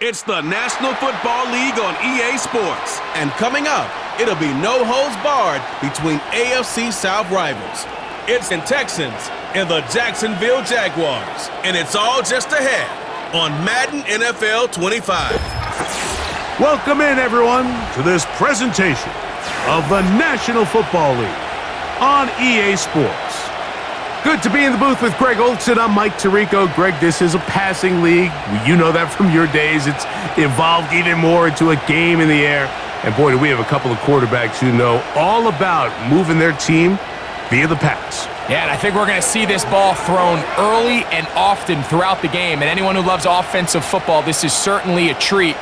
It's the National Football League on EA Sports. And coming up, it'll be no holds barred between AFC South rivals. It's the Texans and the Jacksonville Jaguars. And it's all just ahead on Madden NFL 25. Welcome in, everyone, to this presentation of the National Football League on EA Sports. Good to be in the booth with Greg Olson. I'm Mike Tirico. Greg, this is a passing league. You know that from your days. It's evolved even more into a game in the air. And boy, do we have a couple of quarterbacks who know all about moving their team via the pass. Yeah, and I think we're going to see this ball thrown early and often throughout the game. And anyone who loves offensive football, this is certainly a treat.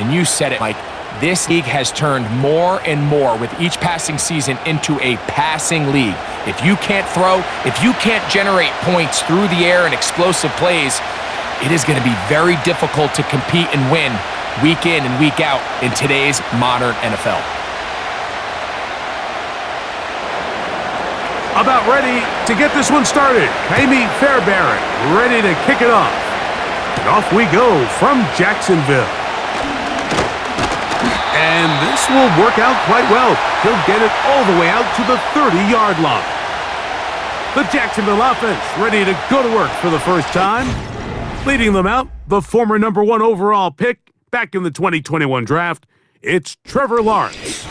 And you said it, Mike. This league has turned more and more with each passing season into a passing league. If you can't throw, if you can't generate points through the air and explosive plays, it is going to be very difficult to compete and win week in and week out in today's modern NFL. About ready to get this one started. Amy Fairbairn ready to kick it off. And off we go from Jacksonville. And this will work out quite well. He'll get it all the way out to the 30-yard line. The Jacksonville offense ready to go to work for the first time. Leading them out, the former number 1 overall pick back in the 2021 draft, it's Trevor Lawrence.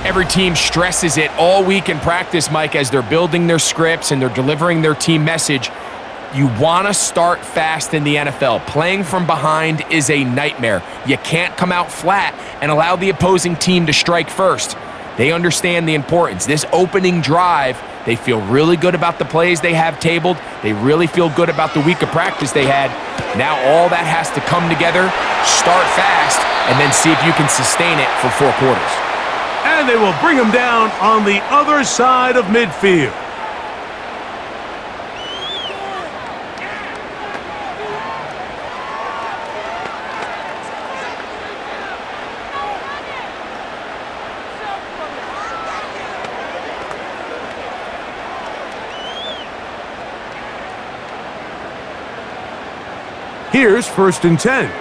Every team stresses it all week in practice, Mike, as they're building their scripts and they're delivering their team message. You want to start fast in the NFL. Playing from behind is a nightmare. You can't come out flat and allow the opposing team to strike first. They understand the importance. This opening drive, they feel really good about the plays they have tabled. They really feel good about the week of practice they had. Now all that has to come together, start fast, and then see if you can sustain it for 4 quarters. And they will bring him down on the other side of midfield. Here's 1st and 10.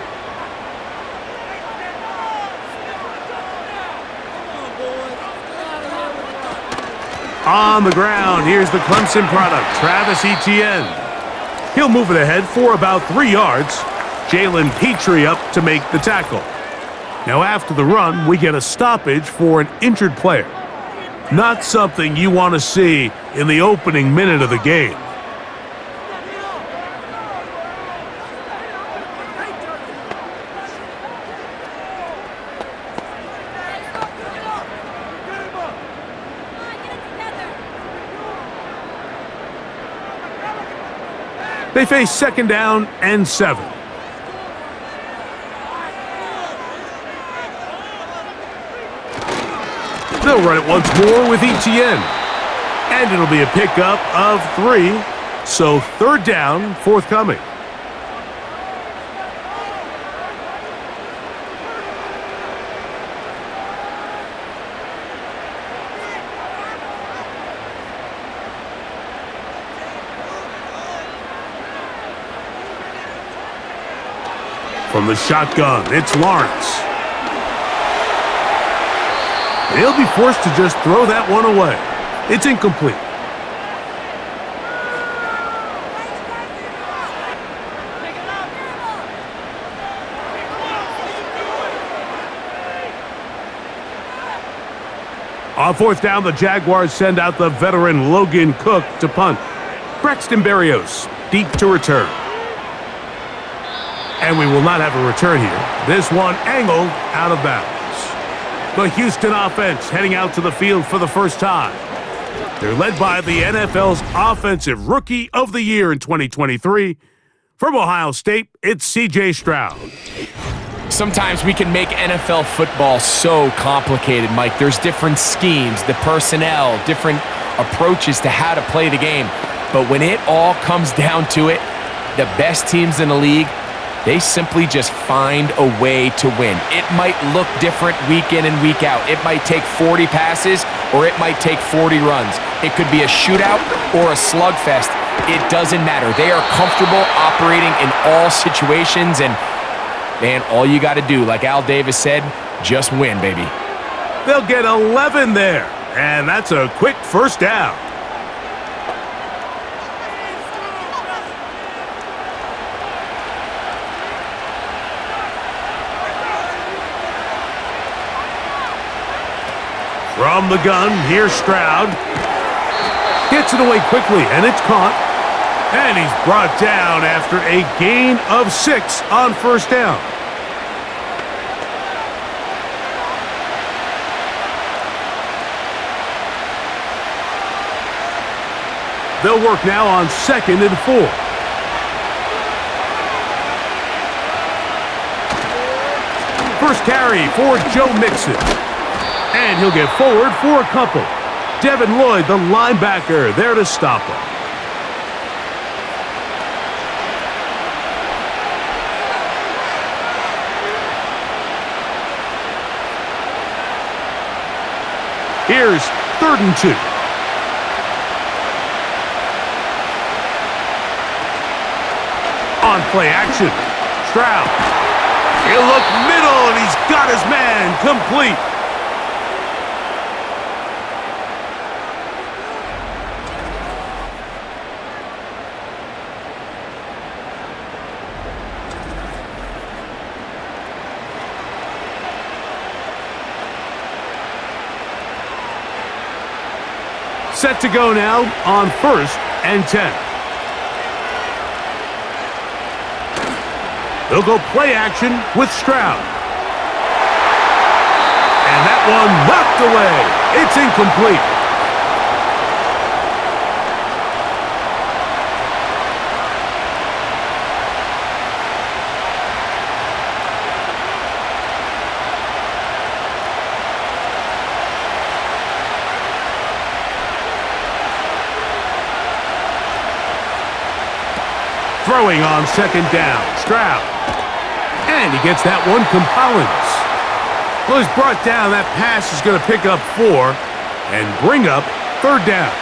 On the ground, here's the Clemson product, Travis Etienne. He'll move it ahead for about 3 yards. Jalen Petrie up to make the tackle. Now after the run, we get a stoppage for an injured player. Not something you want to see in the opening minute of the game. They face 2nd down and 7. They'll run it once more with Etienne. And it'll be a pickup of 3. So 3rd down forthcoming. From the shotgun, it's Lawrence. He'll be forced to just throw that one away. It's incomplete. On 4th down, the Jaguars send out the veteran Logan Cook to punt. Braxton Berrios deep to return. And we will not have a return here. This one angled out of bounds. The Houston offense heading out to the field for the first time. They're led by the NFL's Offensive Rookie of the Year in 2023. From Ohio State, it's C.J. Stroud. Sometimes we can make NFL football so complicated, Mike. There's different schemes, the personnel, different approaches to how to play the game. But when it all comes down to it, the best teams in the league, they simply just find a way to win. It might look different week in and week out. It might take 40 passes or it might take 40 runs. It could be a shootout or a slugfest. It doesn't matter. They are comfortable operating in all situations, and man, all you got to do, like Al Davis said, just win, baby. They'll get 11 there, and that's a quick first down. From the gun, here's Stroud. Gets it away quickly, and it's caught. And he's brought down after a gain of 6 on first down. They'll work now on 2nd and 4. First carry for Joe Mixon. And he'll get forward for a couple. Devin Lloyd, the linebacker, there to stop him. Here's 3rd and 2. On play action, Stroud. He'll look middle, and he's got his man complete. Set to go now on 1st and 10. They'll go play action with Stroud. And that one knocked away. It's incomplete. Throwing on 2nd down, Stroud. And he gets that one from Collins. Well, he's brought down. That pass is going to pick up 4 and bring up 3rd down.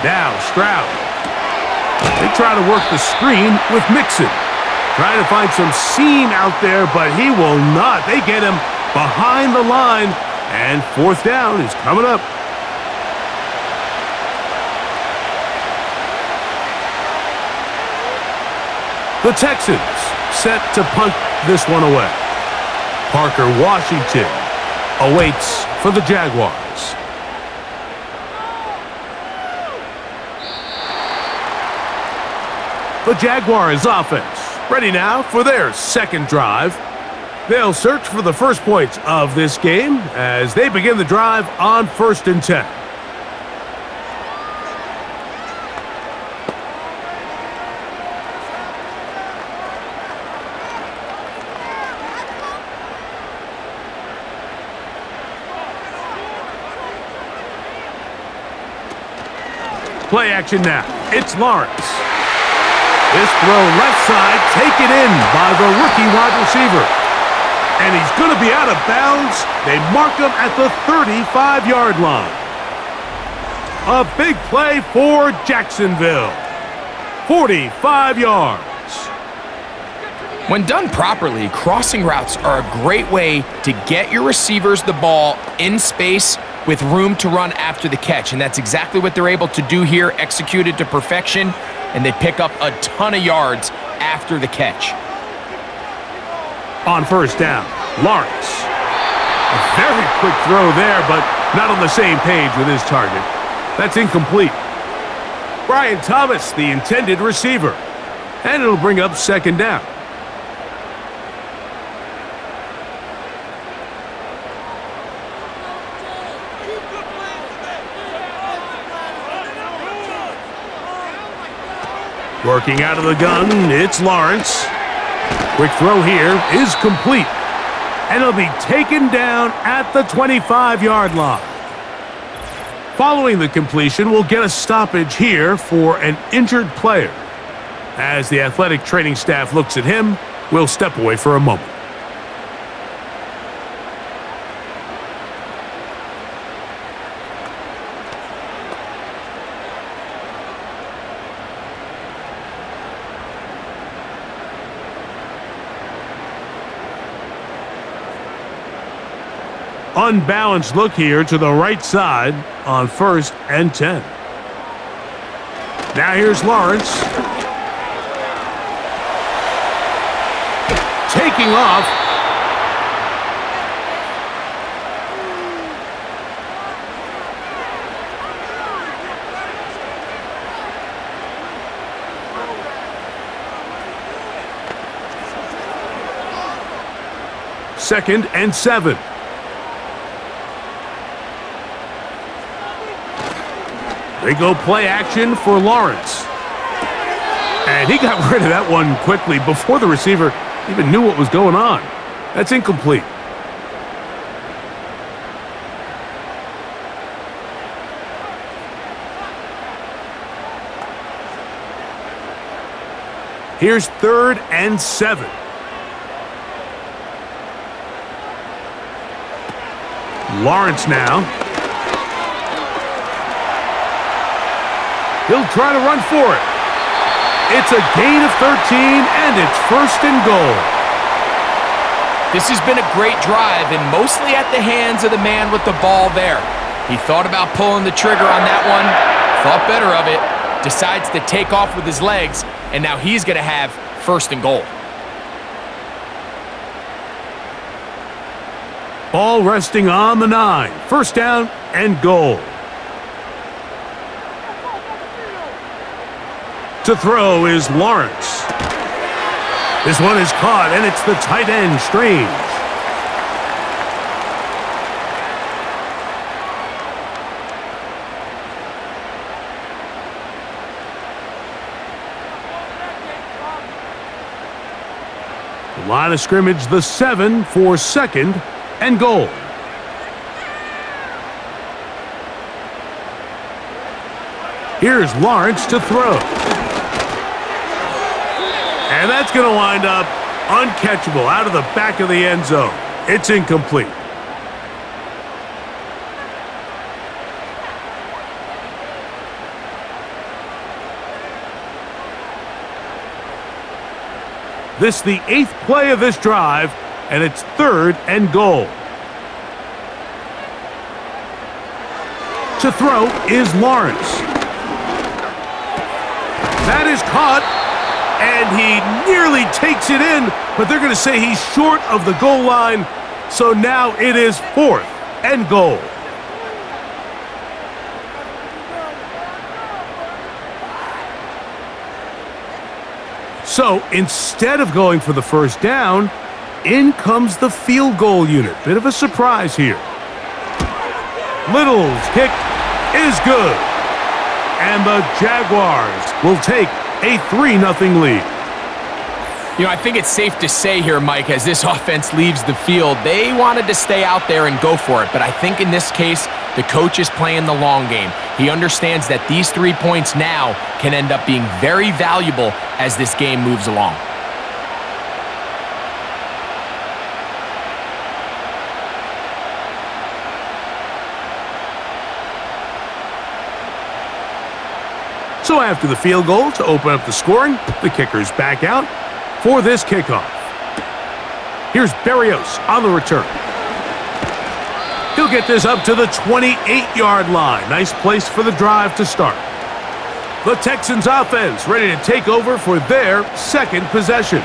Now Stroud. They try to work the screen with Mixon. Trying to find some seam out there, but he will not. They get him behind the line, and 4th down is coming up. The Texans set to punt this one away. Parker Washington awaits for the Jaguars. The Jaguars offense ready now for their 2nd drive. They'll search for the first points of this game as they begin the drive on 1st and 10. Play action now. It's Lawrence. This throw left side taken in by the rookie wide receiver. And he's going to be out of bounds. They mark him at the 35-yard line. A big play for Jacksonville. 45 yards. When done properly, crossing routes are a great way to get your receivers the ball in space with room to run after the catch. And that's exactly what they're able to do here, executed to perfection. And they pick up a ton of yards after the catch. On 1st down, Lawrence. A very quick throw there, but not on the same page with his target. That's incomplete. Brian Thomas, the intended receiver. And it'll bring up 2nd down. Working out of the gun, it's Lawrence. Quick throw here is complete. And it'll be taken down at the 25-yard line. Following the completion, we'll get a stoppage here for an injured player. As the athletic training staff looks at him, We'll step away for a moment. Unbalanced look here to the right side on 1st and 10. Now here's Lawrence. Taking off. Second and 7. They go play action for Lawrence. And he got rid of that one quickly before the receiver even knew what was going on. That's incomplete. Here's 3rd and 7. Lawrence now. He'll try to run for it. It's a gain of 13, and it's 1st and goal. This has been a great drive, and mostly at the hands of the man with the ball there. He thought about pulling the trigger on that one, thought better of it, decides to take off with his legs, and now he's going to have 1st and goal. Ball resting on the 9. 1st down and goal. To throw is Lawrence. This one is caught, and it's the tight end, Strange. The line of scrimmage, the 7 for 2nd and goal. Here's Lawrence to throw. And that's going to wind up uncatchable out of the back of the end zone. It's incomplete. This is the 8th play of this drive, and it's 3rd and goal. To throw is Lawrence. That is caught, and he nearly takes it in, but they're going to say he's short of the goal line, so now it is 4th and goal. So instead of going for the 1st down, in comes the field goal unit. Bit of a surprise here. Little's kick is good. And the Jaguars will take a 3-0 lead. You know, I think it's safe to say here, Mike, as this offense leaves the field, they wanted to stay out there and go for it. But I think in this case, the coach is playing the long game. He understands that these 3 points now can end up being very valuable as this game moves along. So after the field goal to open up the scoring, the kicker's back out for this kickoff. Here's Berrios on the return. He'll get this up to the 28-yard line. Nice place for the drive to start. The Texans offense ready to take over for their 2nd possession.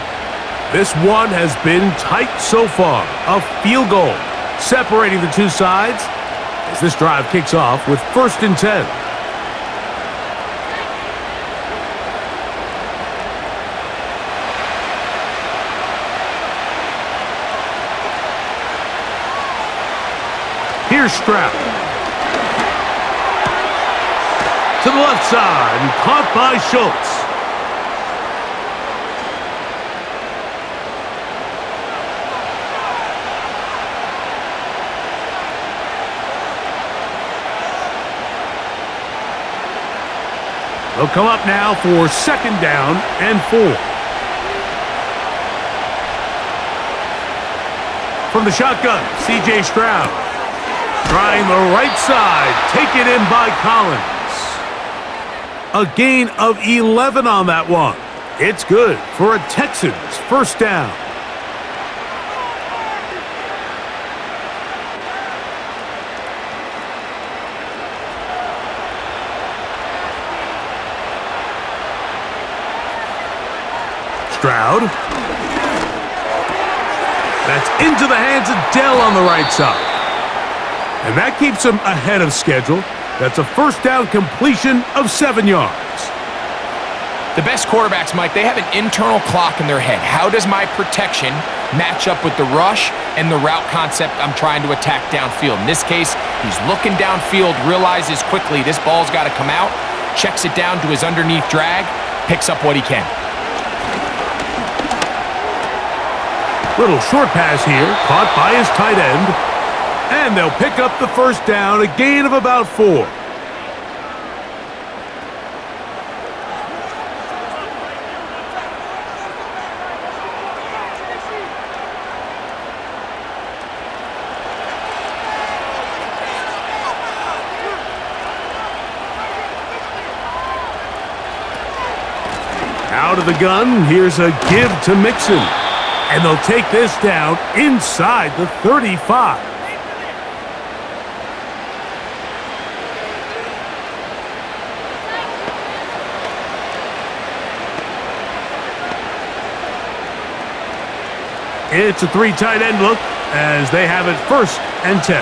This one has been tight so far. A field goal separating the two sides as this drive kicks off with 1st and 10. Here's Stroud. To the left side, and caught by Schultz. They'll come up now for 2nd down and 4. From the shotgun, C.J. Stroud. Trying the right side, taken in by Collins. A gain of 11 on that one. It's good for a Texans first down. Stroud. That's into the hands of Dell on the right side. And that keeps him ahead of schedule. That's a first down completion of 7 yards. The best quarterbacks, Mike, they have an internal clock in their head. How does my protection match up with the rush and the route concept I'm trying to attack downfield? In this case, he's looking downfield, realizes quickly this ball's got to come out, checks it down to his underneath drag, picks up what he can. Little short pass here, caught by his tight end. And they'll pick up the first down, a gain of about 4. Out of the gun, here's a give to Mixon. And they'll take this down inside the 35. It's a 3 tight end look as they have it 1st and 10.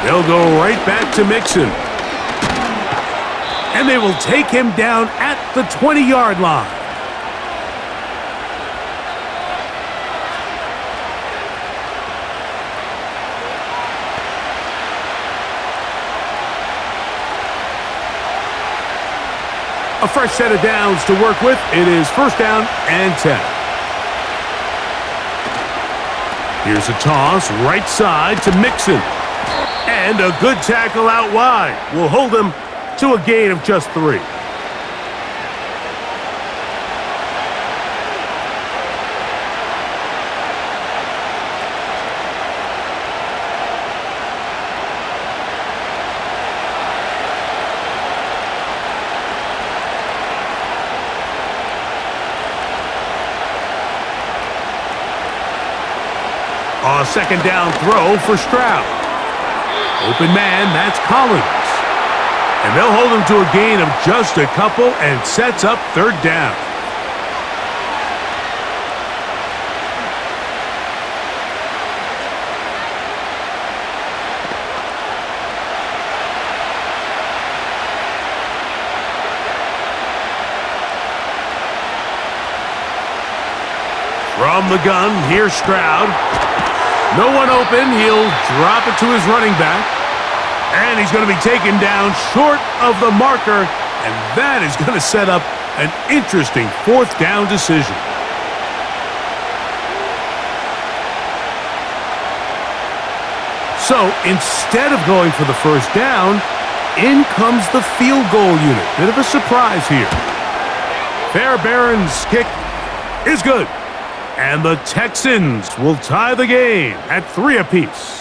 They'll go right back to Mixon. And they will take him down at the 20-yard line. A fresh set of downs to work with. It is 1st down and 10. Here's a toss, right side to Mixon. And a good tackle out wide will hold him to a gain of just 3. A 2nd down throw for Stroud. Open man, that's Collins. And they'll hold him to a gain of just a couple and sets up 3rd down. From the gun, here's Stroud. No one open. He'll drop it to his running back. And he's going to be taken down short of the marker. And that is going to set up an interesting 4th down decision. So instead of going for the first down, in comes the field goal unit. Bit of a surprise here. Fairbairn's kick is good. And the Texans will tie the game at 3 apiece.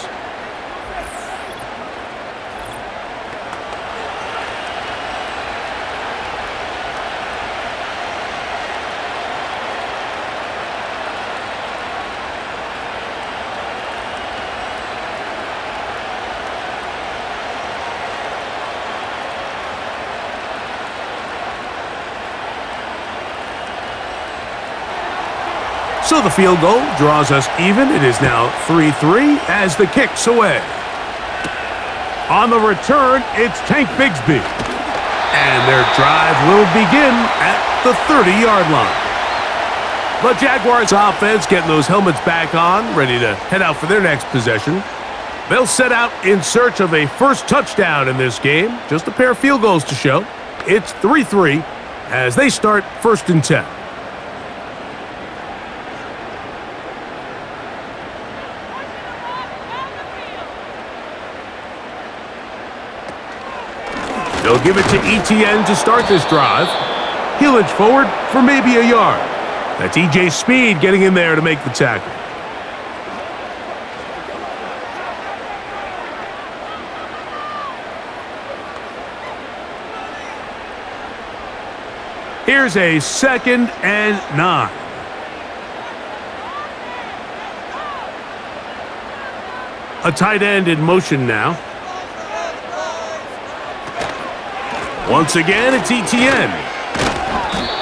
So the field goal draws us even. It is now 3-3 as the kick's away. On the return, it's Tank Bigsby. And their drive will begin at the 30-yard line. The Jaguars offense getting those helmets back on, ready to head out for their next possession. They'll set out in search of a first touchdown in this game. Just a pair of field goals to show. It's 3-3 as they start 1st and 10. They'll give it to ETN to start this drive. He'll inch forward for maybe a yard. That's E.J. Speed getting in there to make the tackle. Here's a 2nd and 9. A tight end in motion now. Once again, it's ETN.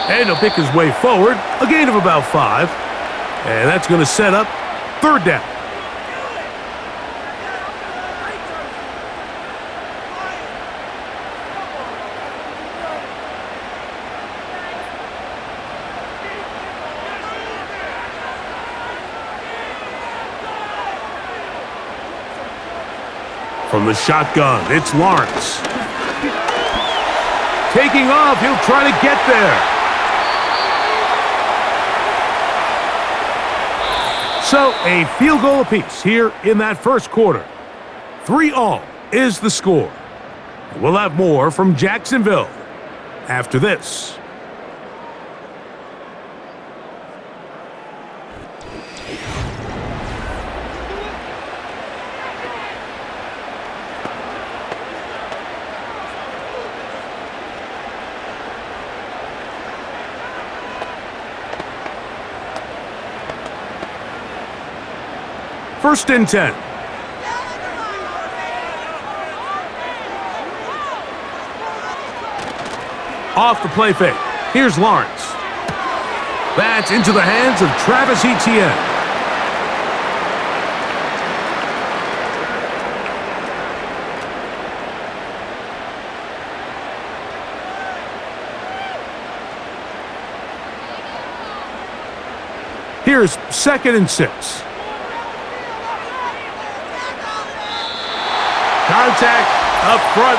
And he'll pick his way forward. A gain of about 5. And that's going to set up 3rd down. From the shotgun, it's Lawrence. Taking off, he'll try to get there. So, a field goal apiece here in that first quarter. 3-all is the score. We'll have more from Jacksonville after this. First and 10. Off the play fake. Here's Lawrence. That's into the hands of Travis Etienne. Here's 2nd and 6. Contact up front.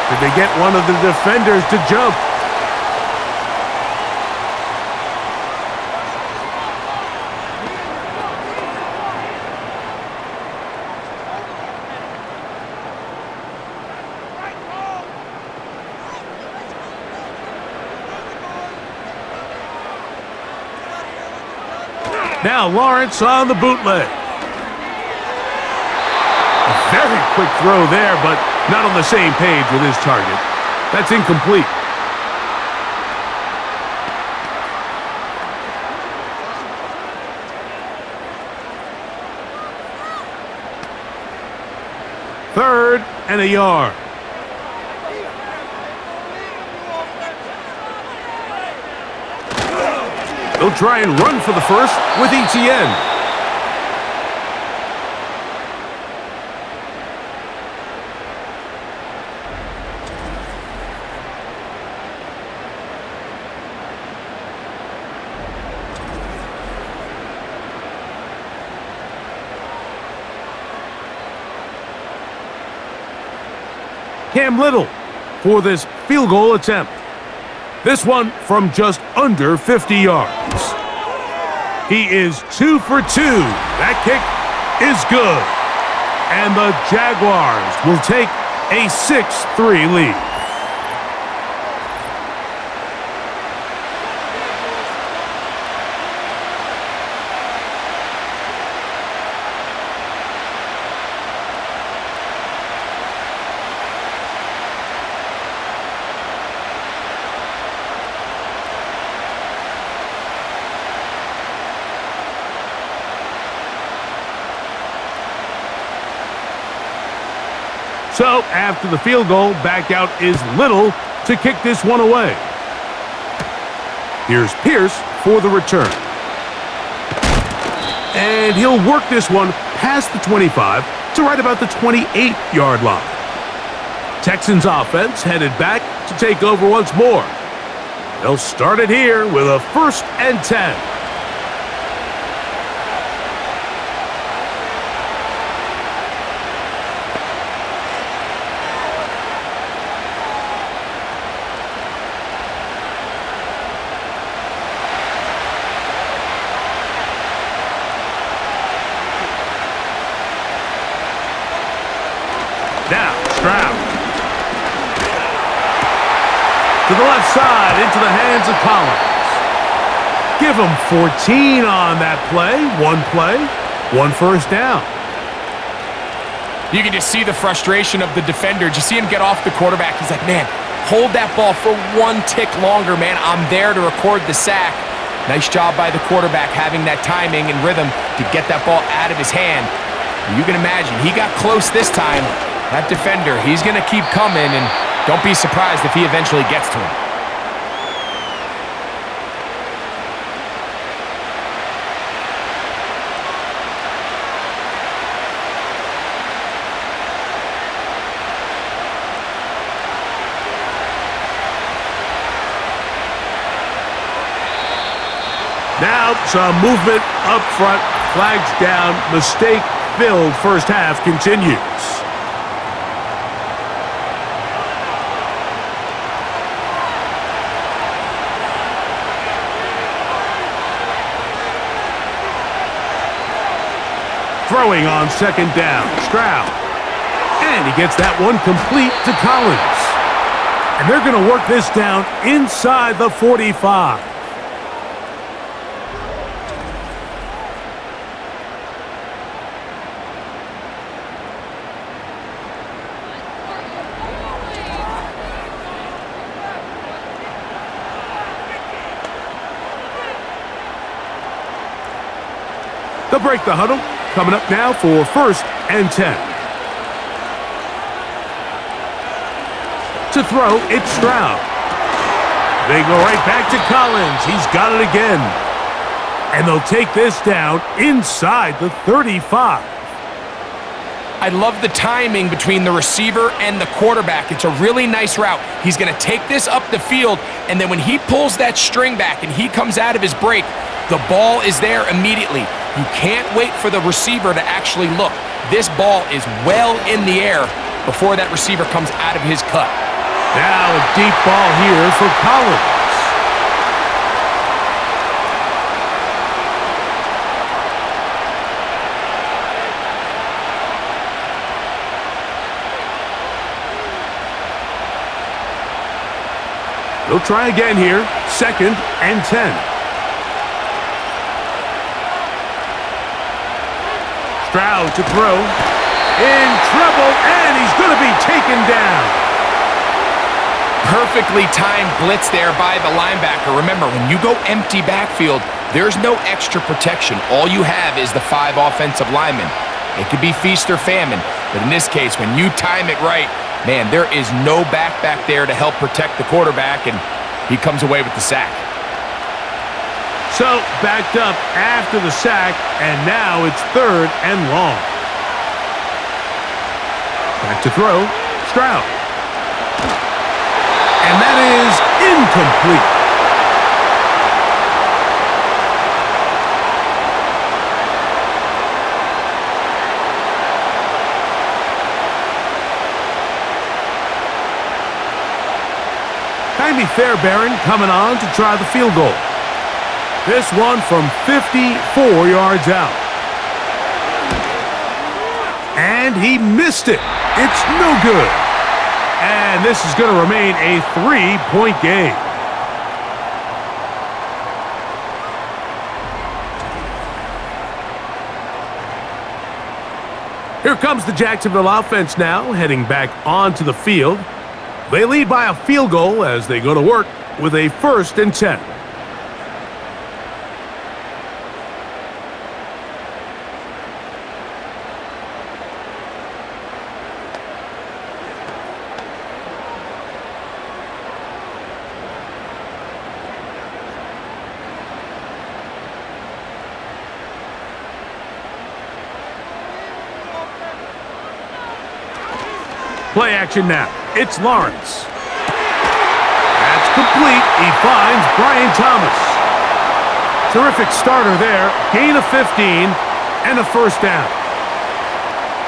Did they get one of the defenders to jump? Now Lawrence on the bootleg. Very quick throw there, but not on the same page with his target. That's incomplete. Third and a yard. They'll try and run for the first with ETN. Cam Little for this field goal attempt. This one from just under 50 yards. He is 2 for 2. That kick is good. And the Jaguars will take a 6-3 lead. So, after the field goal, back out is Little to kick this one away. Here's Pierce for the return. And he'll work this one past the 25 to right about the 28-yard line. Texans offense headed back to take over once more. They'll start it here with a 1st and 10. Now, Stroud. To the left side, into the hands of Collins. Give him 14 on that play, one first down. You can just see the frustration of the defender. Did you see him get off the quarterback? He's like, man, hold that ball for one tick longer, man. I'm there to record the sack. Nice job by the quarterback having that timing and rhythm to get that ball out of his hand. You can imagine, he got close this time. That defender, he's going to keep coming, and don't be surprised if he eventually gets to him. Now some movement up front, flags down, mistake-filled first half continues. Throwing on second down, Stroud. And he gets that one complete to Collins. And they're going to work this down inside the 45. They'll break the huddle. Coming up now for 1st and 10. To throw, it's Stroud. They go right back to Collins. He's got it again. And they'll take this down inside the 35. I love the timing between the receiver and the quarterback. It's a really nice route. He's going to take this up the field, and then when he pulls that string back and he comes out of his break, the ball is there immediately. You can't wait for the receiver to actually look. This ball is well in the air before that receiver comes out of his cut. Now a deep ball here for Collins. They'll try again here. 2nd and 10. Stroud to throw. In trouble, and he's going to be taken down. Perfectly timed blitz there by the linebacker. Remember, when you go empty backfield, there's no extra protection. All you have is the 5 offensive linemen. It could be feast or famine, but in this case, when you time it right, man, there is no back there to help protect the quarterback, and he comes away with the sack. So, backed up after the sack, and now it's 3rd and long. Back to throw, Stroud. And that is incomplete. Jaime Fairbairn coming on to try the field goal. This one from 54 yards out. And he missed it. It's no good. And this is going to remain a 3-point game. Here comes the Jacksonville offense now, heading back onto the field. They lead by a field goal as they go to work with a 1st and 10. Play action now. It's Lawrence. That's complete. He finds Brian Thomas. Terrific starter there. Gain of 15 and a 1st down.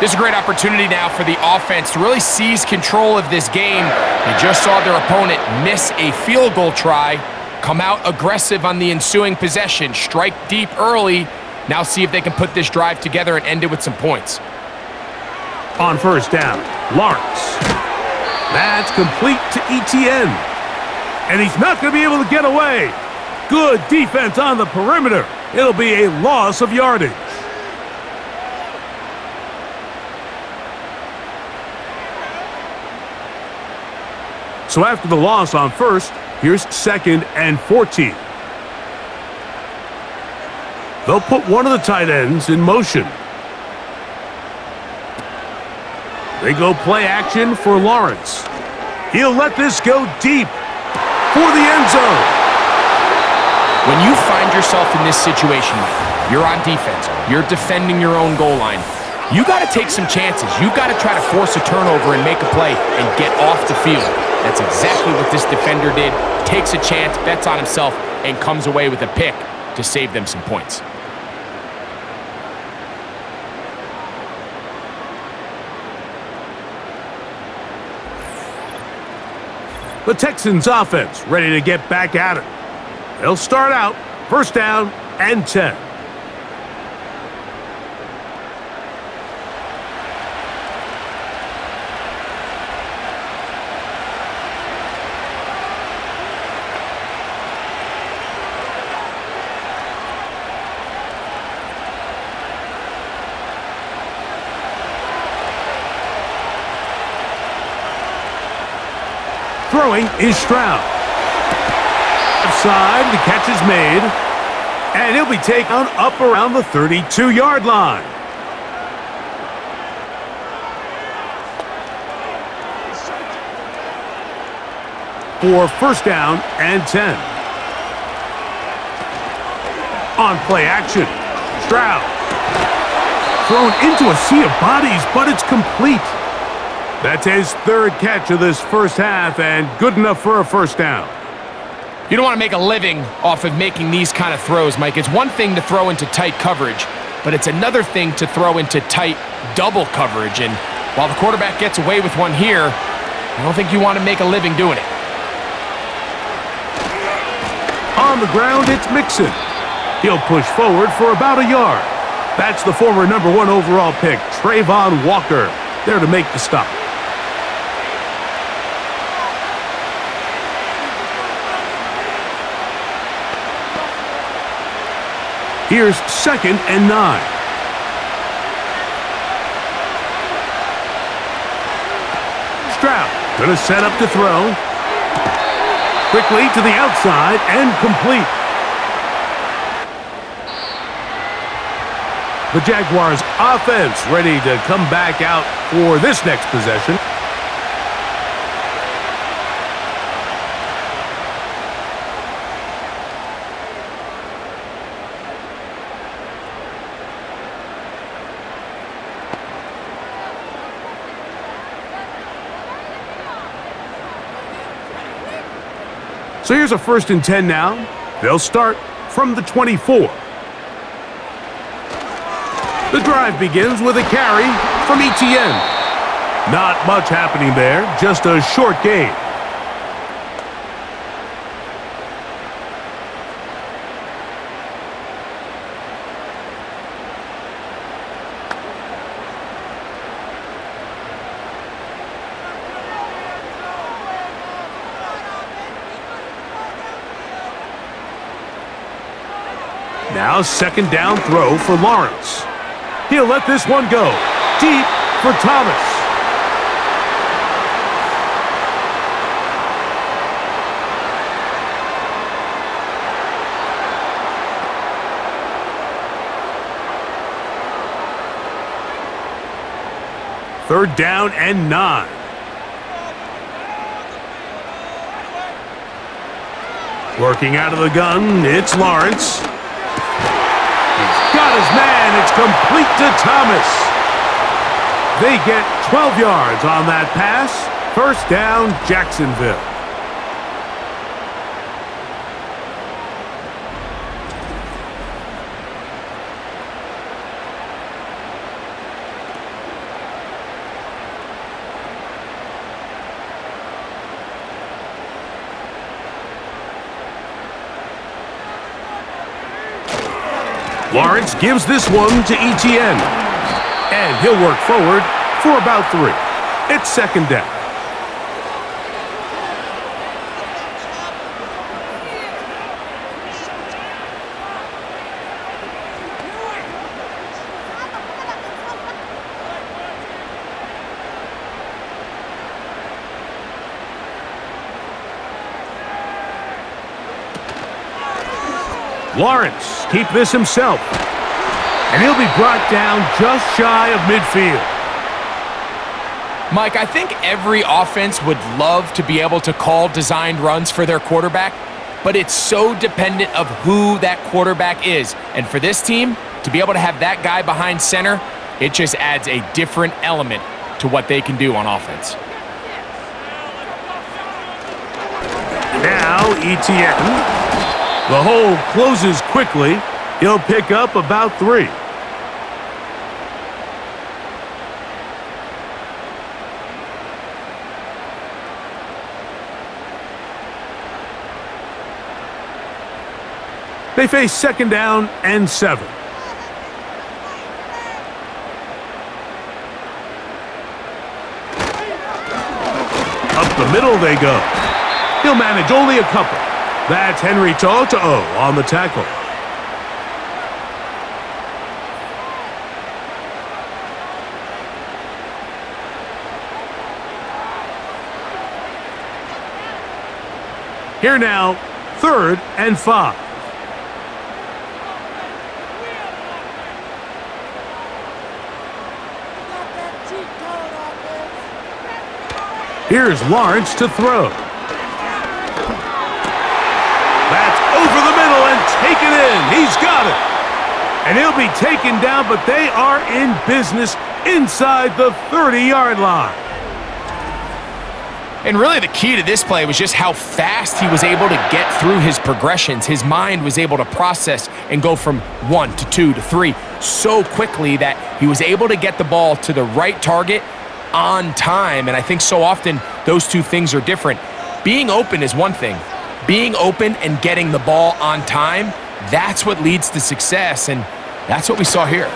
This is a great opportunity now for the offense to really seize control of this game. They just saw their opponent miss a field goal try, come out aggressive on the ensuing possession, strike deep early. Now see if they can put this drive together and end it with some points. On 1st down, Lawrence. That's complete to Etienne. And he's not going to be able to get away. Good defense on the perimeter. It'll be a loss of yardage. So after the loss on first, here's 2nd and 14. They'll put one of the tight ends in motion. They go play action for Lawrence. He'll let this go deep for the end zone. When you find yourself in this situation, you're on defense, you're defending your own goal line, you got to take some chances. You got to try to force a turnover and make a play and get off the field. That's exactly what this defender did. Takes a chance, bets on himself, and comes away with a pick to save them some points. The Texans offense ready to get back at it. They'll start out 1st down and 10. Throwing is Stroud. Offside, the catch is made. And he'll be taken up around the 32-yard line. For 1st down and 10. On play action, Stroud. Thrown into a sea of bodies, but it's complete. That's his 3rd catch of this first half and good enough for a 1st down. You don't want to make a living off of making these kind of throws, Mike. It's one thing to throw into tight coverage, but it's another thing to throw into tight double coverage. And while the quarterback gets away with one here, I don't think you want to make a living doing it. On the ground, it's Mixon. He'll push forward for about a yard. That's the former number 1 overall pick, Trayvon Walker, there to make the stop. Here's 2nd and 9. Stroud gonna set up to throw. Quickly to the outside and complete. The Jaguars offense ready to come back out for this next possession. So here's a 1st and 10 now. They'll start from the 24. The drive begins with a carry from Etienne. Not much happening there, just a short gain. Now 2nd down throw for Lawrence. He'll let this one go deep for Thomas. Third down and 9. Working out of the gun, it's Lawrence. Got his man. It's complete to Thomas. They get 12 yards on that pass. 1st down, Jacksonville. Lawrence gives this one to Etienne. And he'll work forward for about 3. It's 2nd down. Lawrence, keep this himself. And he'll be brought down just shy of midfield. Mike, I think every offense would love to be able to call designed runs for their quarterback, but it's so dependent of who that quarterback is. And for this team, to be able to have that guy behind center, it just adds a different element to what they can do on offense. Now, ETN. The hole closes quickly. He'll pick up about 3. They face 2nd down and 7. Up the middle they go. He'll manage only a couple. That's Henry To'o on the tackle. Here now, 3rd and 5. Here's Lawrence to throw. That's over the middle and taken in. He's got it. And he'll be taken down, but they are in business inside the 30-yard line. And really the key to this play was just how fast he was able to get through his progressions. His mind was able to process and go from 1 to 2 to 3 so quickly that he was able to get the ball to the right target on time. And I think so often those two things are different. Being open is one thing. Being open and getting the ball on time, that's what leads to success, and that's what we saw here.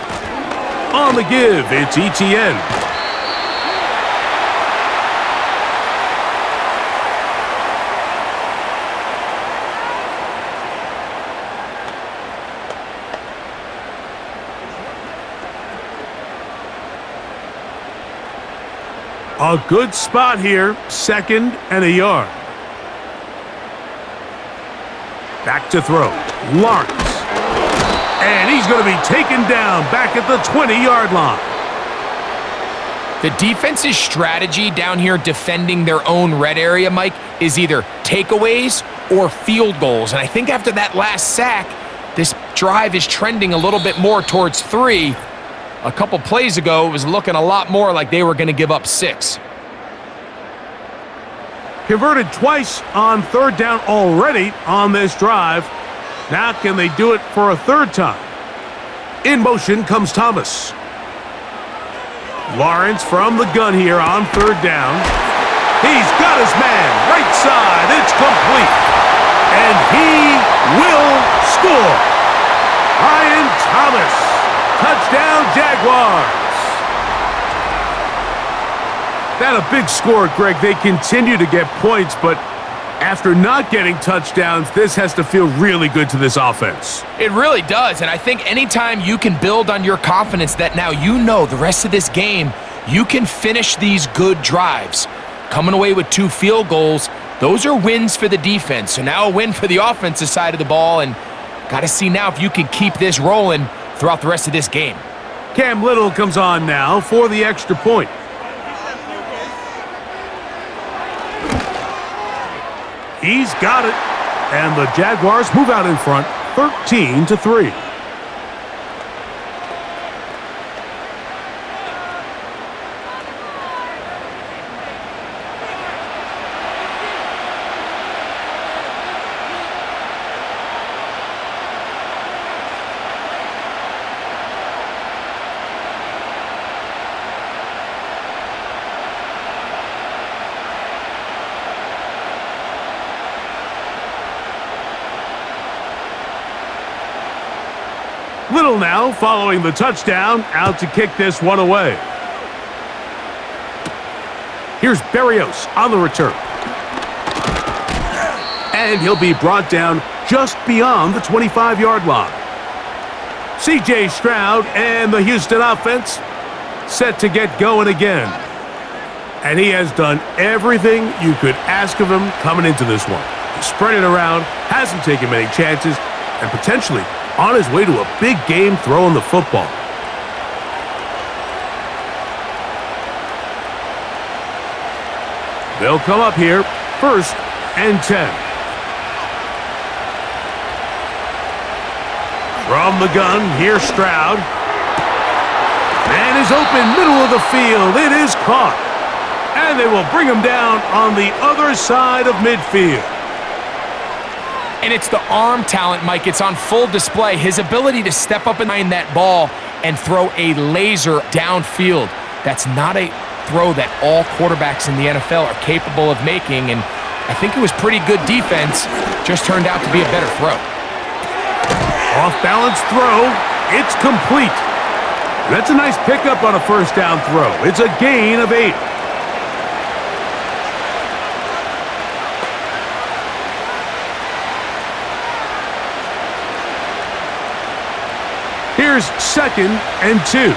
On the give, it's ETN. A good spot here, 2nd and a yard. Back to throw, Lawrence. And he's going to be taken down back at the 20-yard line. The defense's strategy down here defending their own red area, Mike, is either takeaways or field goals. And I think after that last sack, this drive is trending a little bit more towards 3. A couple plays ago, it was looking a lot more like they were going to give up 6. Converted twice on 3rd down already on this drive. Now can they do it for a 3rd time? In motion comes Thomas. Lawrence from the gun here on 3rd down. He's got his man right side. It's complete. And he will score. Ryan Thomas. Touchdown, Jaguars. That a big score, Greg. They continue to get points, but after not getting touchdowns, this has to feel really good to this offense. It really does, and I think anytime you can build on your confidence that now you know the rest of this game, you can finish these good drives. Coming away with 2 field goals, those are wins for the defense. So now a win for the offensive side of the ball, and got to see now if you can keep this rolling throughout the rest of this game. Cam Little comes on now for the extra point. He's got it. And the Jaguars move out in front, 13-3. Little now following the touchdown, out to kick this one away. Here's Berrios on the return. And he'll be brought down just beyond the 25-yard line. C.J. Stroud and the Houston offense set to get going again. And he has done everything you could ask of him coming into this one. He spread it around, hasn't taken many chances, and potentially on his way to a big game throwing the football. They'll come up here, 1st and 10. From the gun, here's Stroud. Man is open, middle of the field. It is caught. And they will bring him down on the other side of midfield. And it's the arm talent, Mike. It's on full display. His ability to step up behind that ball and throw a laser downfield. That's not a throw that all quarterbacks in the NFL are capable of making, and I think it was pretty good defense, just turned out to be a better throw. Off-balance throw, it's complete. That's a nice pickup on a 1st down throw. It's a gain of 8. Here's 2nd and 2.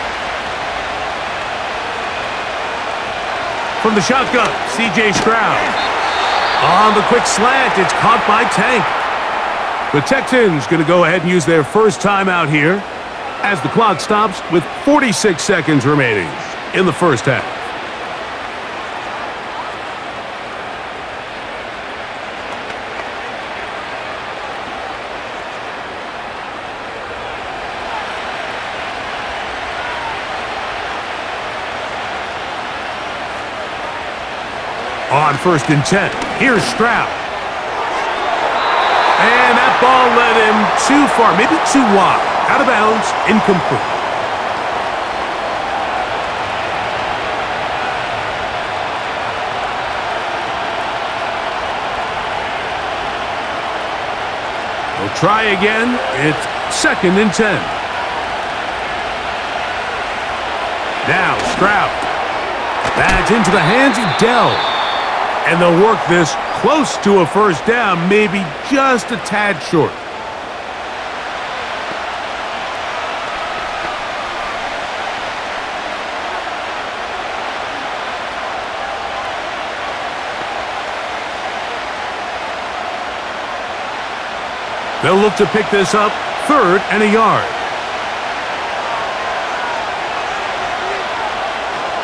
From the shotgun, C.J. Stroud. On the quick slant, it's caught by Tank. The Texans going to go ahead and use their first timeout here as the clock stops with 46 seconds remaining in the first half. On 1st and 10, here's Stroud. And that ball led him too far, maybe too wide. Out of bounds, incomplete. We'll try again. It's 2nd and 10. Now Stroud. That's into the hands of Dell. And they'll work this close to a 1st down, maybe just a tad short. They'll look to pick this up, 3rd and a yard.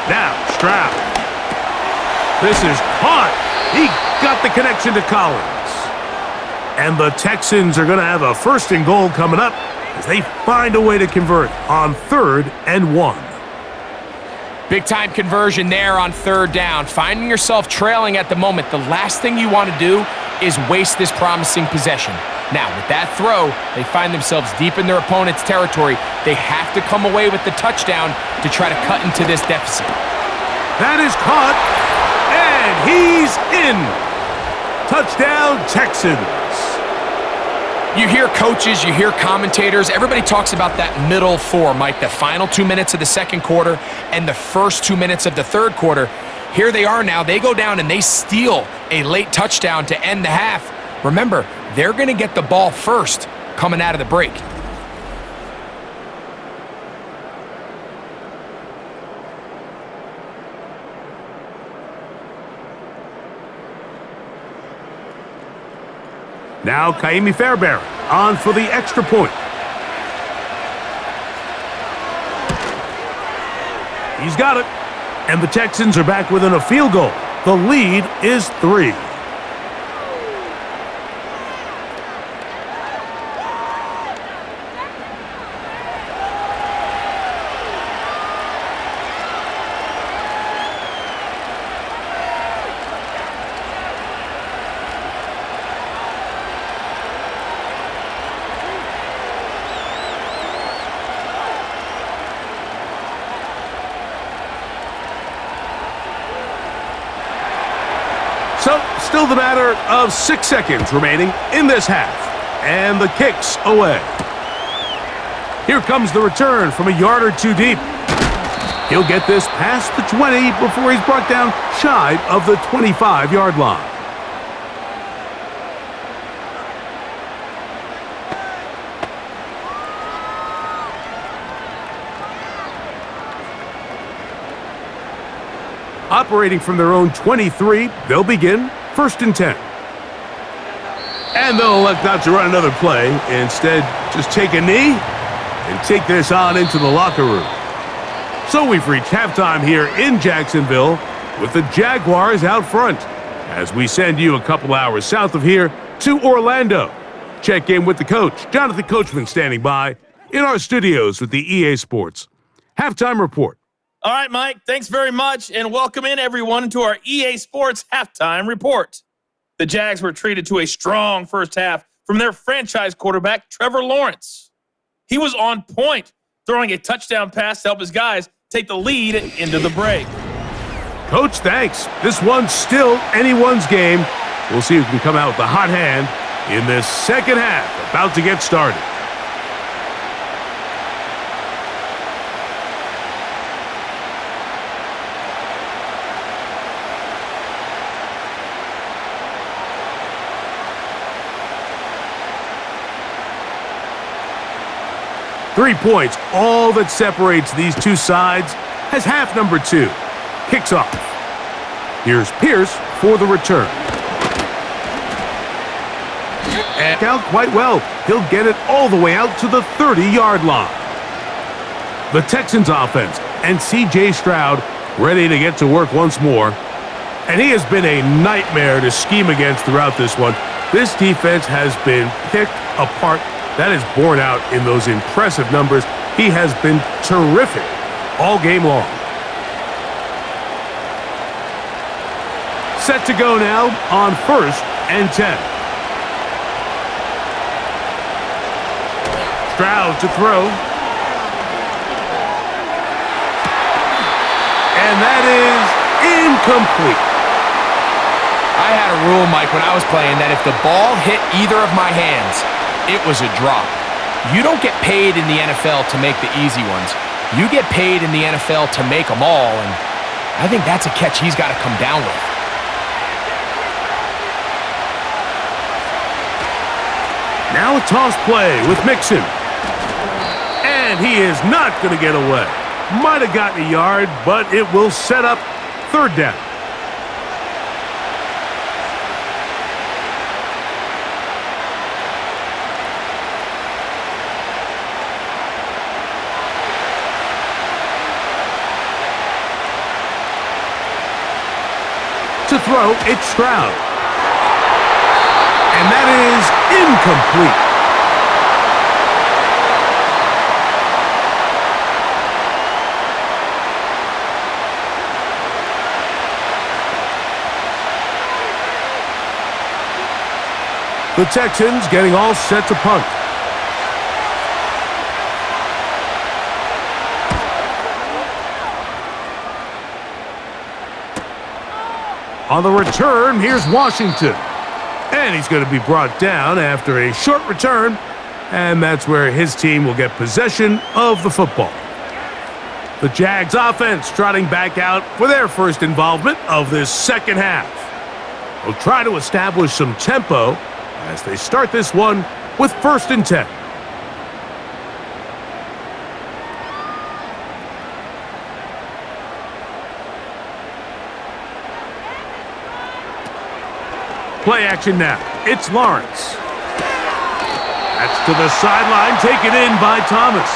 Now, Stroud. This is caught. He got the connection to Collins. And the Texans are going to have a 1st and goal coming up as they find a way to convert on 3rd and 1. Big-time conversion there on 3rd down. Finding yourself trailing at the moment, the last thing you want to do is waste this promising possession. Now, with that throw, they find themselves deep in their opponent's territory. They have to come away with the touchdown to try to cut into this deficit. That is caught, and he's in. Touchdown, Texans. You hear coaches, you hear commentators, everybody talks about that middle 4, Mike, the final 2 minutes of the 2nd quarter and the first 2 minutes of the 3rd quarter. Here they are now. They go down and they steal a late touchdown to end the half. Remember, they're going to get the ball first coming out of the break. Now Kaimi Fairbairn on for the extra point. He's got it. And the Texans are back within a field goal. The lead is 3. So, still the matter of 6 seconds remaining in this half. And the kick's away. Here comes the return from a yard or two deep. He'll get this past the 20 before he's brought down shy of the 25-yard line. Operating from their own 23, they'll begin 1st and 10. And they'll elect not to run another play. Instead, just take a knee and take this on into the locker room. So we've reached halftime here in Jacksonville with the Jaguars out front as we send you a couple hours south of here to Orlando. Check in with the coach, Jonathan Coachman, standing by in our studios with the EA Sports Halftime Report. All right, Mike, thanks very much, and welcome in, everyone, to our EA Sports Halftime Report. The Jags were treated to a strong first half from their franchise quarterback, Trevor Lawrence. He was on point, throwing a touchdown pass to help his guys take the lead into the break. Coach, thanks. This one's still anyone's game. We'll see who can come out with the hot hand in this second half, about to get started. Three points, all that separates these two sides, has half number two. Kicks off. Here's Pierce for the return. And out quite well. He'll get it all the way out to the 30-yard line. The Texans offense and C.J. Stroud ready to get to work once more. And he has been a nightmare to scheme against throughout this one. This defense has been picked apart. That is borne out in those impressive numbers. He has been terrific all game long. Set to go now on 1st and 10. Stroud to throw. And that is incomplete. I had a rule, Mike, when I was playing that if the ball hit either of my hands, it was a drop. You don't get paid in the NFL to make the easy ones. You get paid in the NFL to make them all, and I think that's a catch he's got to come down with. Now a toss play with Mixon. And he is not going to get away. Might have gotten a yard, but it will set up 3rd down. To throw, it's Stroud. And that is incomplete. The Texans getting all set to punt. On the return, here's Washington. And he's going to be brought down after a short return. And that's where his team will get possession of the football. The Jags offense trotting back out for their first involvement of this second half. They'll try to establish some tempo as they start this one with 1st and 10. Play action now. It's Lawrence. That's to the sideline, taken in by Thomas.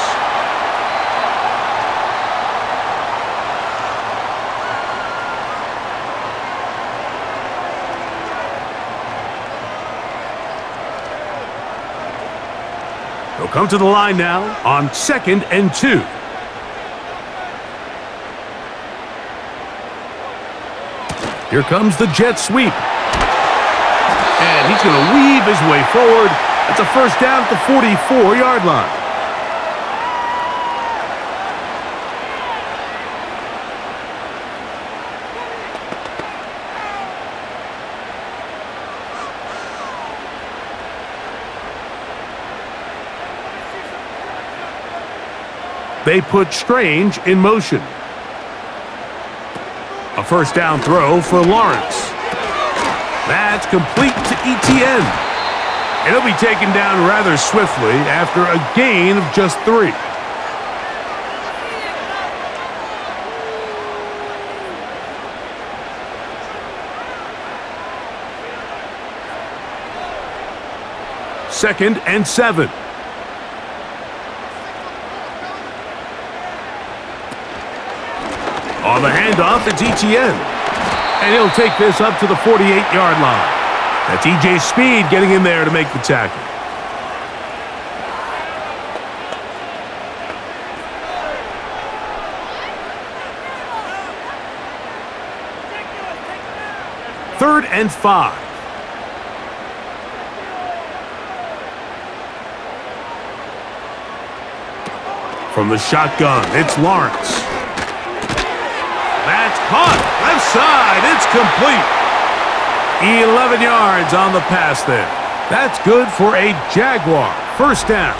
They'll come to the line now on 2nd and 2. Here comes the jet sweep. And he's going to weave his way forward. That's a 1st down at the 44-yard line. They put Strange in motion. A 1st down throw for Lawrence. That's complete to ETN. And he'll be taken down rather swiftly after a gain of just 3. 2nd and 7. On the handoff, it's ETN. And he'll take this up to the 48-yard line. That's EJ Speed getting in there to make the tackle. Third and 5. From the shotgun, it's Lawrence. That's caught. Left side. It's complete. 11 yards on the pass there. That's good for a Jaguar. First down.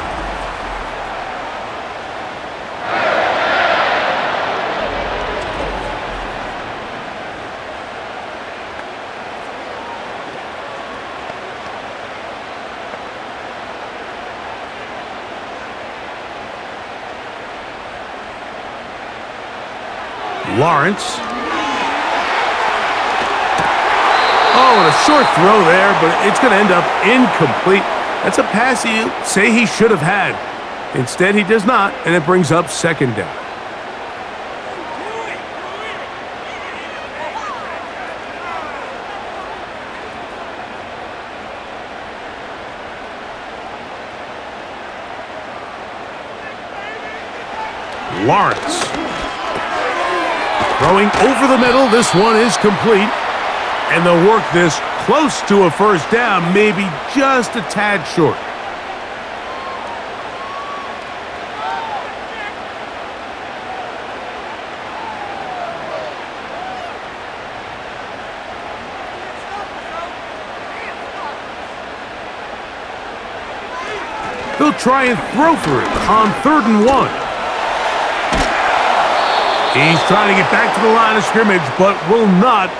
Lawrence. Oh, and a short throw there, but it's going to end up incomplete. That's a pass you say he should have had. Instead, he does not, and it brings up second down. Lawrence. Throwing over the middle, this one is complete. And they'll work this close to a first down, maybe just a tad short. They'll try and throw for it on 3rd and 1. He's trying to get back to the line of scrimmage, but will not,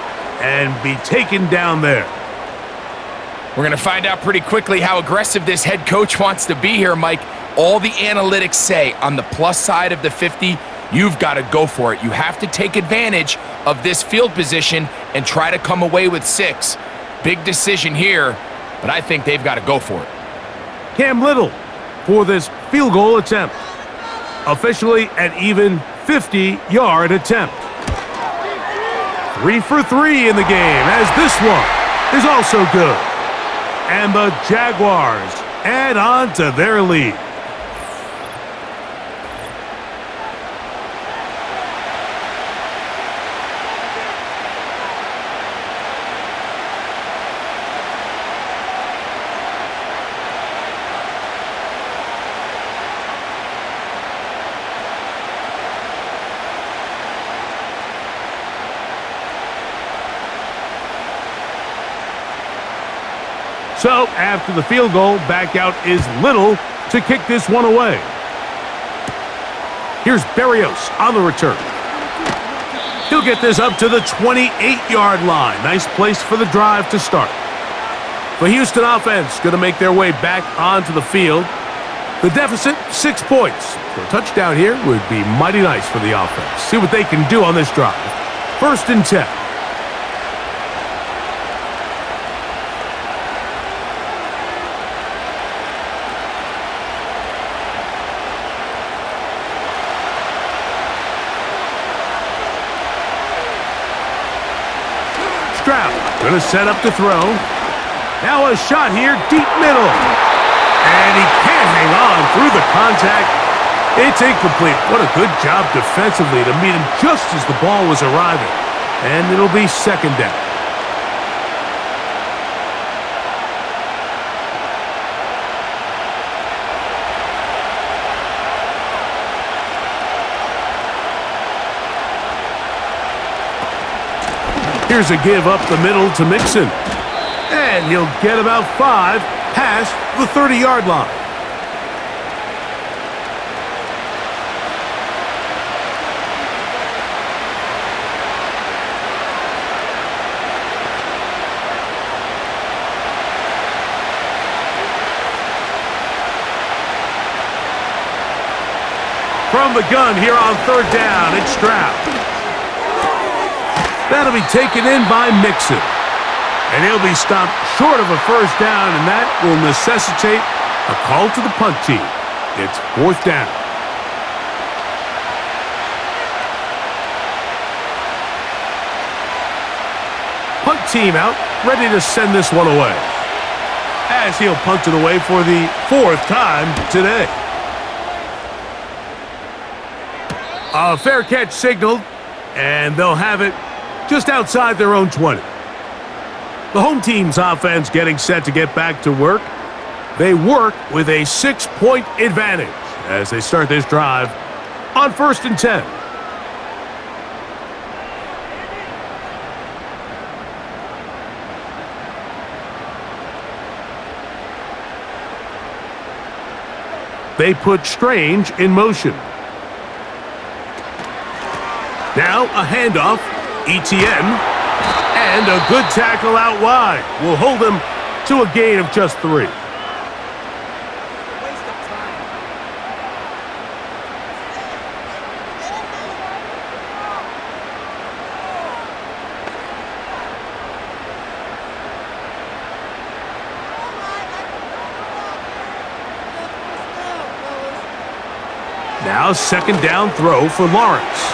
and be taken down there. We're going to find out pretty quickly how aggressive this head coach wants to be here, Mike. All the analytics say on the plus side of the 50, you've got to go for it. You have to take advantage of this field position and try to come away with 6. Big decision here, but I think they've got to go for it. Cam Little for this field goal attempt. Officially an even 50-yard attempt. 3 for 3 in the game, as this one is also good. And the Jaguars add on to their lead. So, after the field goal, back out is Little to kick this one away. Here's Berrios on the return. He'll get this up to the 28-yard line. Nice place for the drive to start. The Houston offense going to make their way back onto the field. The deficit, 6 points. So a touchdown here would be mighty nice for the offense. See what they can do on this drive. 1st and 10. Going to set up to throw. Now a shot here, deep middle. And he can't hang on through the contact. It's incomplete. What a good job defensively to meet him just as the ball was arriving. And it'll be second down. Here's a give up the middle to Mixon. And he'll get about 5 past the 30-yard line. From the gun here on 3rd down, it's Stroud. That'll be taken in by Mixon. And he'll be stopped short of a first down, and that will necessitate a call to the punt team. It's 4th down. Punt team out, ready to send this one away. As he'll punt it away for the 4th time today. A fair catch signaled, and they'll have it just outside their own 20. The home team's offense getting set to get back to work. They work with a 6-point advantage as they start this drive on 1st and 10. They put Strange in motion. Now a handoff, ETN, and a good tackle out wide will hold him to a gain of just 3. Now 2nd down throw for Lawrence.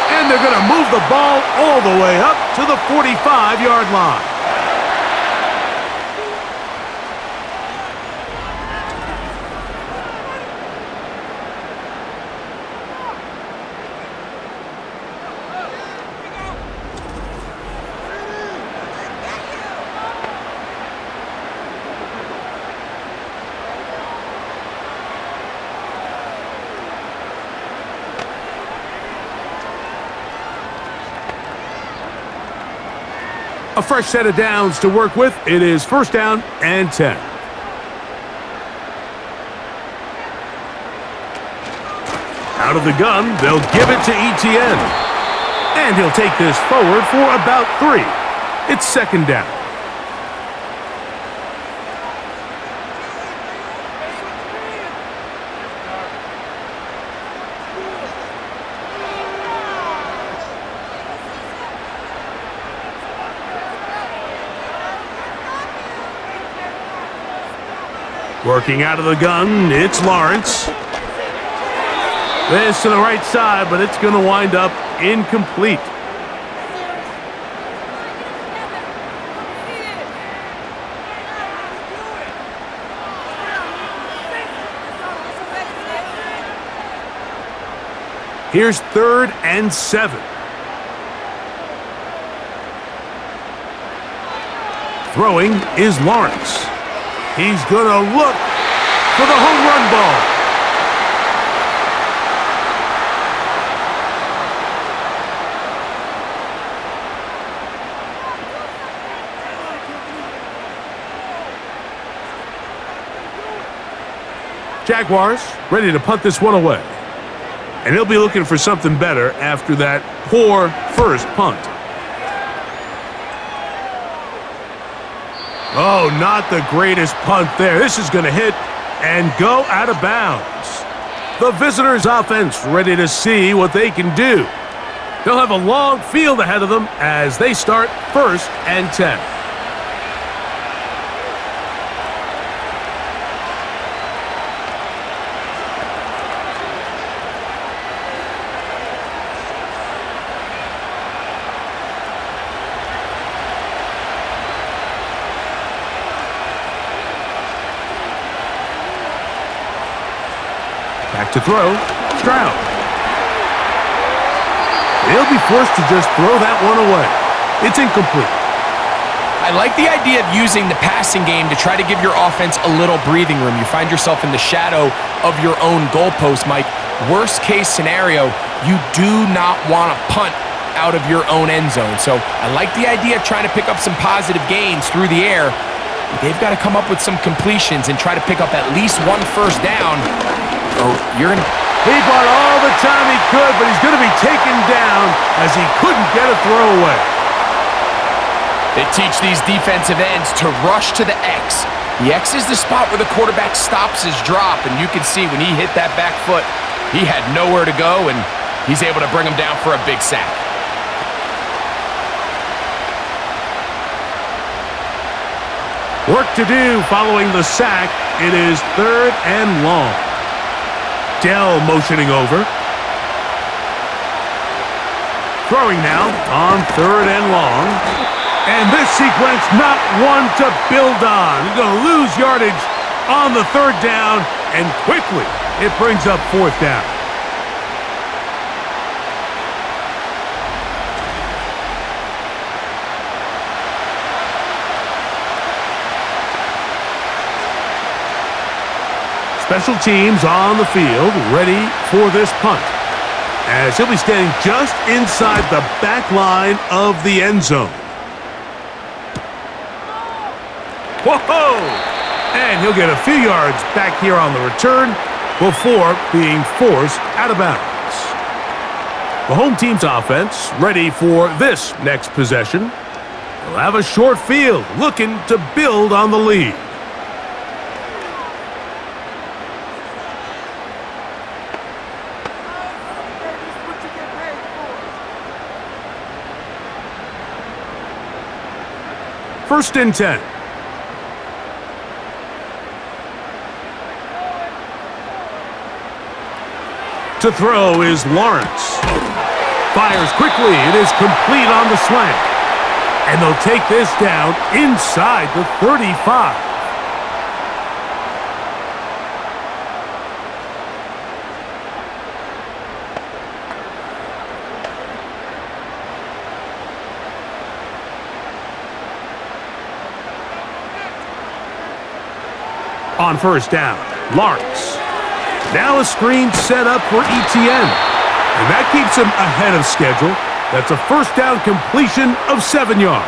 And they're going to move the ball all the way up to the 45-yard line. A fresh set of downs to work with. It is 1st down and 10. Out of the gun, they'll give it to ETN. And he'll take this forward for about 3. It's 2nd down. Working out of the gun, it's Lawrence. This to the right side, but it's going to wind up incomplete. Here's 3rd and 7. Throwing is Lawrence. He's going to look for the home run ball. Jaguars ready to punt this one away. And he'll be looking for something better after that poor first punt. Oh, not the greatest punt there. This is going to hit and go out of bounds. The visitors' offense ready to see what they can do. They'll have a long field ahead of them as they start 1st and 10. Back to throw, Stroud. He'll be forced to just throw that one away. It's incomplete. I like the idea of using the passing game to try to give your offense a little breathing room. You find yourself in the shadow of your own goalpost, Mike. Worst case scenario, you do not want to punt out of your own end zone. So I like the idea of trying to pick up some positive gains through the air. But they've got to come up with some completions and try to pick up at least 1 first down. Oh, He bought all the time he could, but he's going to be taken down as he couldn't get a throwaway. They teach these defensive ends to rush to the X. The X is the spot where the quarterback stops his drop, and you can see when he hit that back foot, he had nowhere to go, and he's able to bring him down for a big sack. Work to do following the sack. It is 3rd and long. Dell motioning over. Throwing now on 3rd and long. And this sequence, not one to build on. He's going to lose yardage on the 3rd down, and quickly it brings up 4th down. Special teams on the field, ready for this punt, as he'll be standing just inside the back line of the end zone. Whoa! And he'll get a few yards back here on the return before being forced out of bounds. The home team's offense ready for this next possession. They'll have a short field, looking to build on the lead. First and 10. To throw is Lawrence. Fires quickly. It is complete on the slant. And they'll take this down inside the 35. On first down, Lawrence. Now a screen set up for ETN. And that keeps him ahead of schedule. That's a first down completion of 7 yards.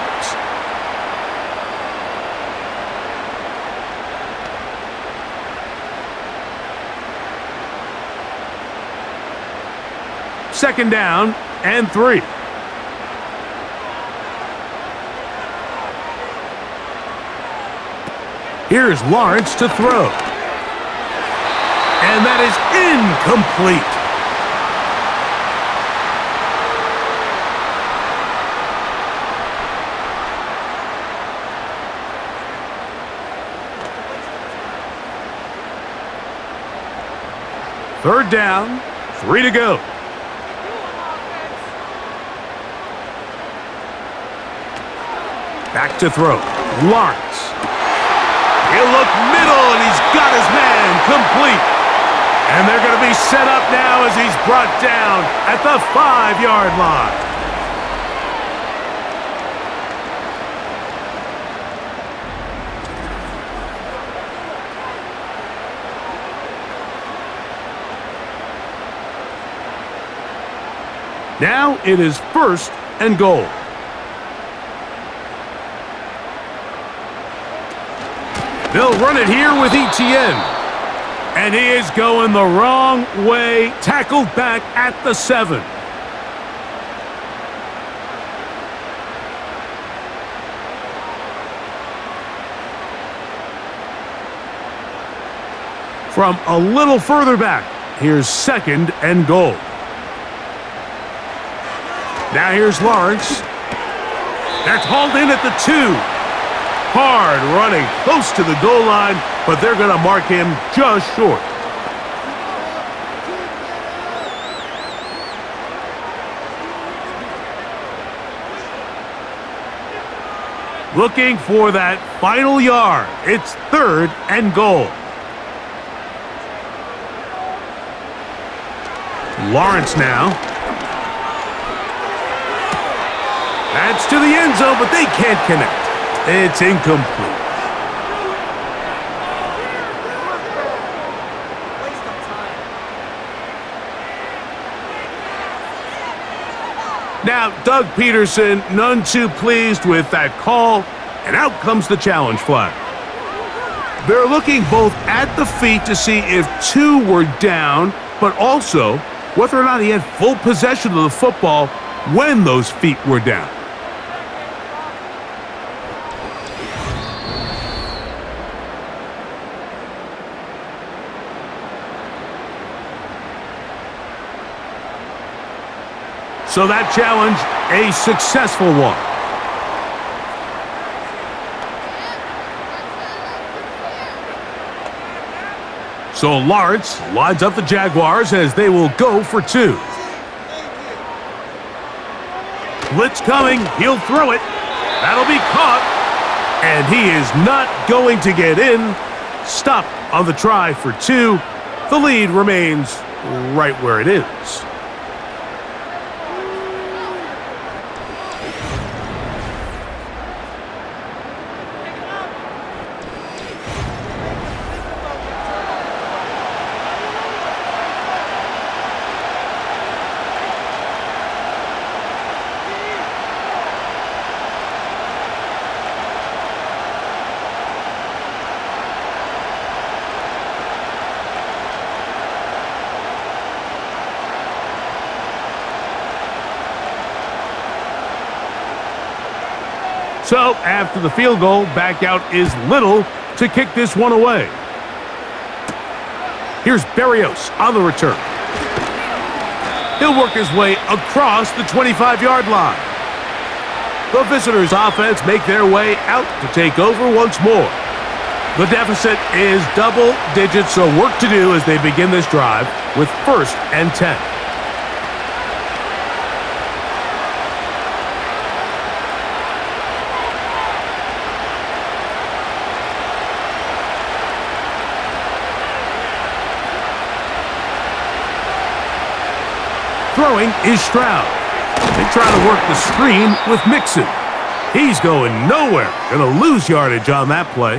Second down and 3. Here's Lawrence to throw. And that is incomplete. Third down, 3 to go. Back to throw. Lawrence. He'll look middle, and he's got his man complete. And they're going to be set up now as he's brought down at the 5-yard line. Now it is first and goal. They'll run it here with ETN. And he is going the wrong way. Tackled back at the 7. From a little further back, here's second and goal. Now here's Lawrence. That's hauled in at the 2. Hard running close to the goal line, but they're going to mark him just short. Looking for that final yard. It's third and goal. Lawrence now. That's to the end zone, but they can't connect. It's incomplete. Now, Doug Peterson, none too pleased with that call, and out comes the challenge flag. They're looking both at the feet to see if 2 were down, but also whether or not he had full possession of the football when those feet were down. So that challenge, a successful one. So Lawrence lines up the Jaguars as they will go for 2. Blitz coming. He'll throw it. That'll be caught. And he is not going to get in. Stopped on the try for 2. The lead remains right where it is. So, after the field goal, back out is Little to kick this one away. Here's Berrios on the return. He'll work his way across the 25-yard line. The visitors' offense make their way out to take over once more. The deficit is double digits, so work to do as they begin this drive with 1st and 10. Throwing is Stroud. They try to work the screen with Mixon. He's going nowhere. Going to lose yardage on that play.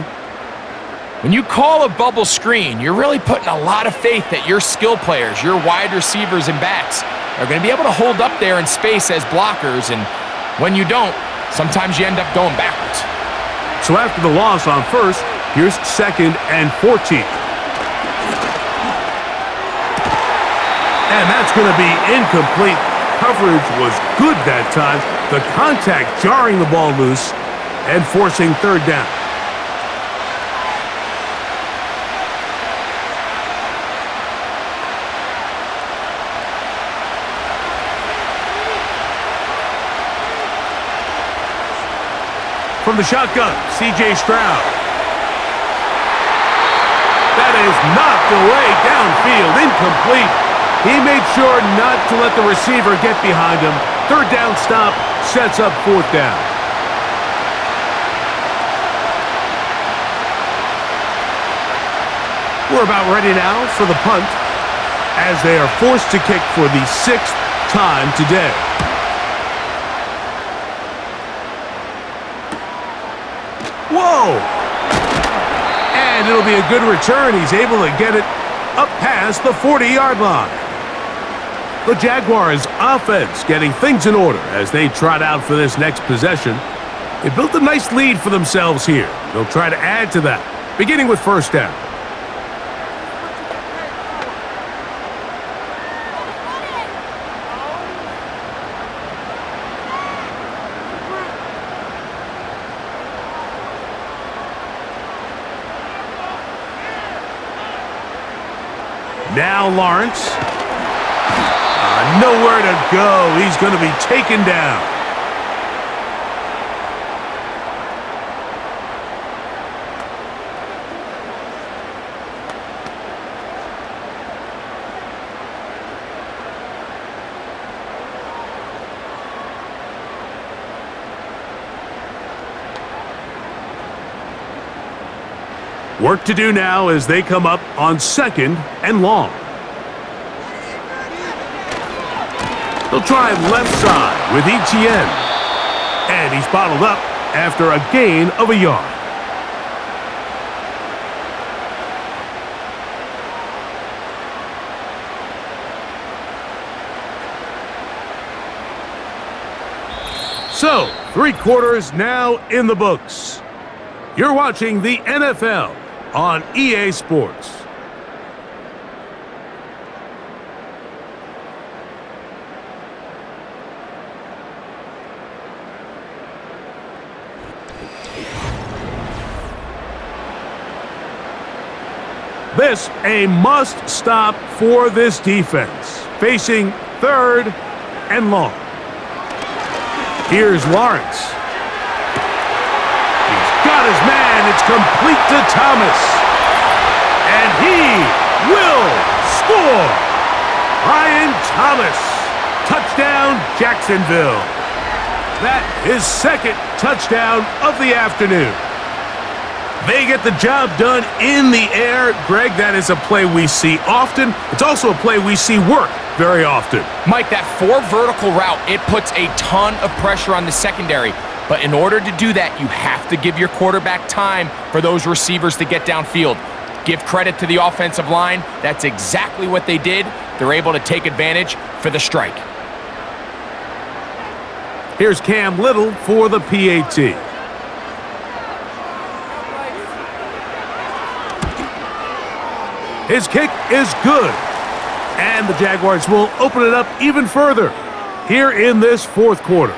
When you call a bubble screen, you're really putting a lot of faith that your skill players, your wide receivers and backs, are going to be able to hold up there in space as blockers. And when you don't, sometimes you end up going backwards. So after the loss on 1st, here's 2nd and 14. And that's going to be incomplete. Coverage was good that time. The contact jarring the ball loose and forcing 3rd down. From the shotgun, C.J. Stroud. That is knocked away downfield, incomplete. He made sure not to let the receiver get behind him. 3rd down stop sets up 4th down. We're about ready now for the punt as they are forced to kick for the 6th time today. Whoa! And it'll be a good return. He's able to get it up past the 40-yard line. The Jaguars' offense getting things in order as they trot out for this next possession. They built a nice lead for themselves here. They'll try to add to that, beginning with 1st down. Now Lawrence. Nowhere to go. He's going to be taken down. Work to do now as they come up on 2nd and long. They'll try left side with Etienne. And he's bottled up after a gain of a yard. So, 3 quarters now in the books. You're watching the NFL on EA Sports. This a must-stop for this defense, facing 3rd and long. Here's Lawrence. He's got his man. It's complete to Thomas. And he will score. Brian Thomas, touchdown Jacksonville. That is second touchdown of the afternoon. They get the job done in the air. Greg, that is a play we see often. It's also a play we see work very often. Mike, that 4 vertical route, it puts a ton of pressure on the secondary. But in order to do that, you have to give your quarterback time for those receivers to get downfield. Give credit to the offensive line. That's exactly what they did. They're able to take advantage for the strike. Here's Cam Little for the PAT. His kick is good. And the Jaguars will open it up even further here in this fourth quarter.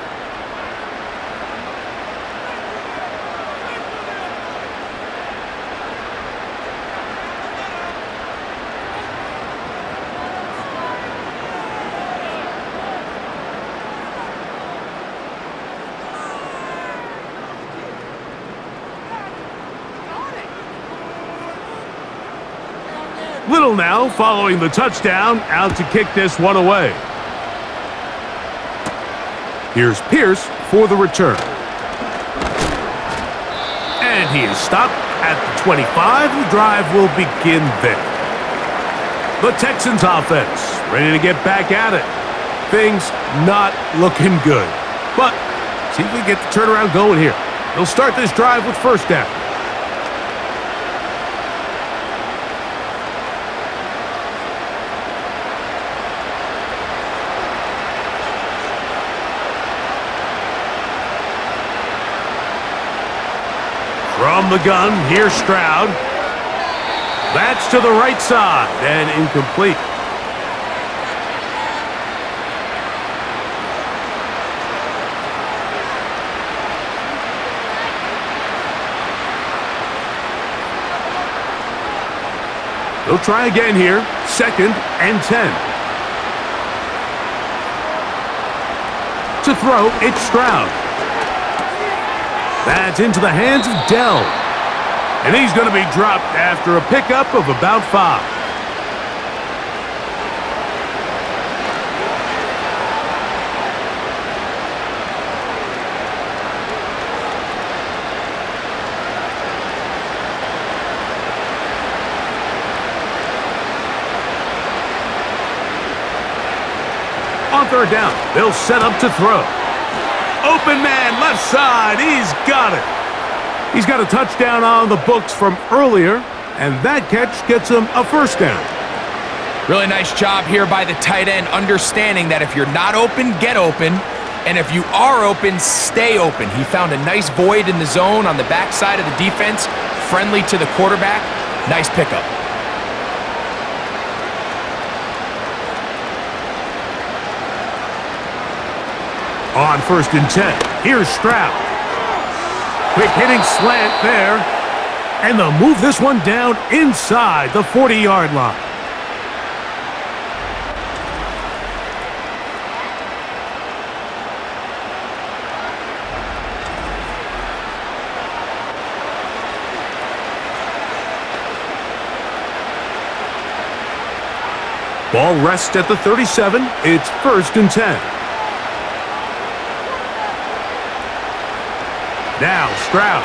Little now following the touchdown, out to kick this one away. Here's Pierce for the return. And he is stopped at the 25. The drive will begin there. The Texans offense ready to get back at it. Things not looking good. But see if we get the turnaround going here. They'll start this drive with first down. From the gun, here's Stroud. That's to the right side and incomplete. They'll try again here. 2nd and 10. To throw, it's Stroud. That's into the hands of Dell. And he's going to be dropped after a pickup of about 5. On third down, they'll set up to throw. Open man, left side, he's got it. He's got a touchdown on the books from earlier, and that catch gets him a first down. Really nice job here by the tight end, understanding that if you're not open, get open, and if you are open, stay open. He found a nice void in the zone on the backside of the defense, friendly to the quarterback. Nice pickup. On 1st and 10, here's Stroud. Quick hitting slant there. And they'll move this one down inside the 40-yard line. Ball rests at the 37. It's 1st and 10. Now Stroud.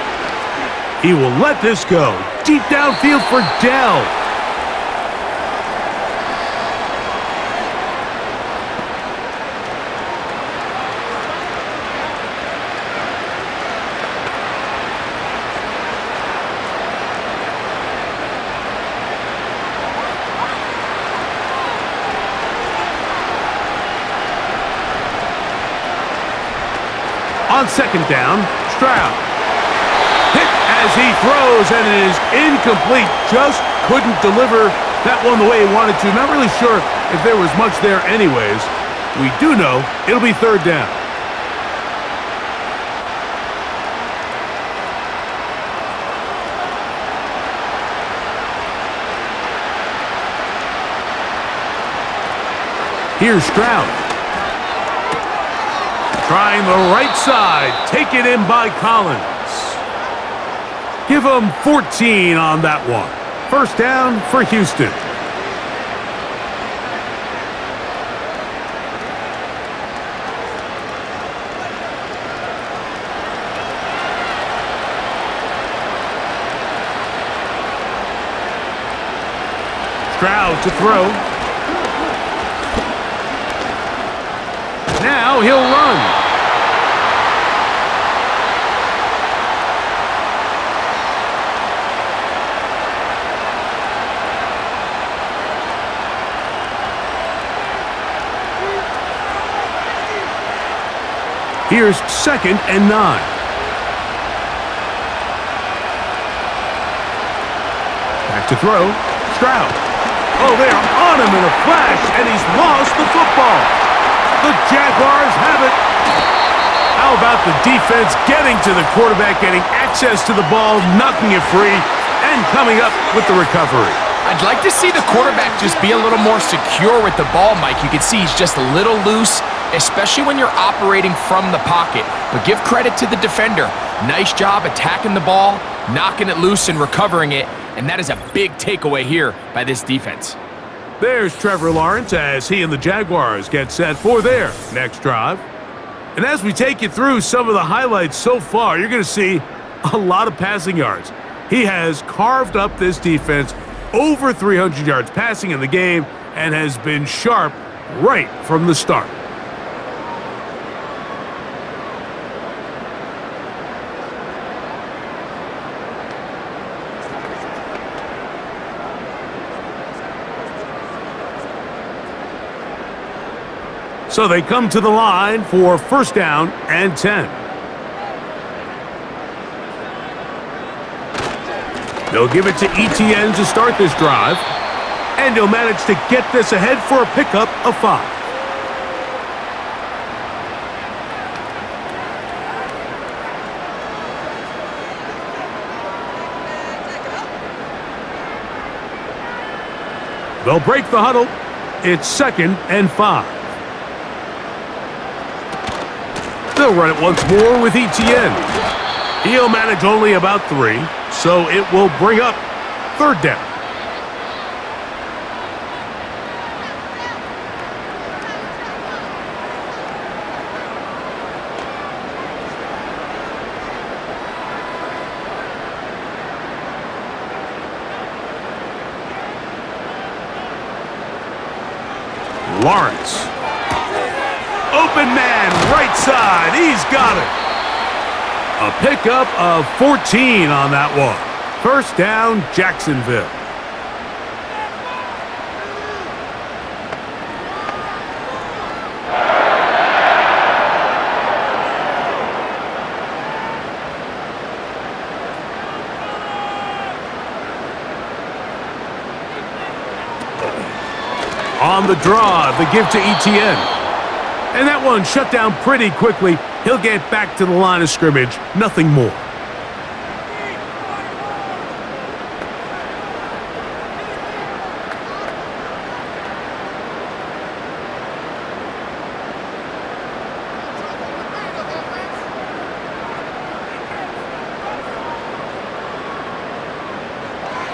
He will let this go. Deep downfield for Dell. On 2nd down, Stroud. Hit as he throws, and it is incomplete. Just couldn't deliver that one the way he wanted to. Not really sure if there was much there anyways. We do know it'll be 3rd down. Here's Stroud. Trying the right side. Taken in by Collins. Give him 14 on that one. First down for Houston. Stroud to throw. Now he'll run. Here's 2nd and 9. Back to throw. Stroud. Oh, they are on him in a flash, and he's lost the football. The Jaguars have it. How about the defense getting to the quarterback, getting access to the ball, knocking it free, and coming up with the recovery? I'd like to see the quarterback just be a little more secure with the ball, Mike. You can see he's just a little loose, especially when you're operating from the pocket. But give credit to the defender. Nice job attacking the ball, knocking it loose and recovering it. And that is a big takeaway here by this defense. There's Trevor Lawrence as he and the Jaguars get set for their next drive. And as we take you through some of the highlights so far, you're going to see a lot of passing yards. He has carved up this defense, over 300 yards passing in the game, and has been sharp right from the start. So they come to the line for 1st down and 10. They'll give it to ETN to start this drive, and he'll manage to get this ahead for a pickup of 5. They'll break the huddle. It's 2nd and 5. They'll run it once more with ETN. He'll manage only about 3, so it will bring up 3rd down. Lawrence. Open man, right side. He's got it. A pickup of 14 on that one. 1st down, Jacksonville. On the draw, the give to ETN. And that one shut down pretty quickly. He'll get back to the line of scrimmage. Nothing more.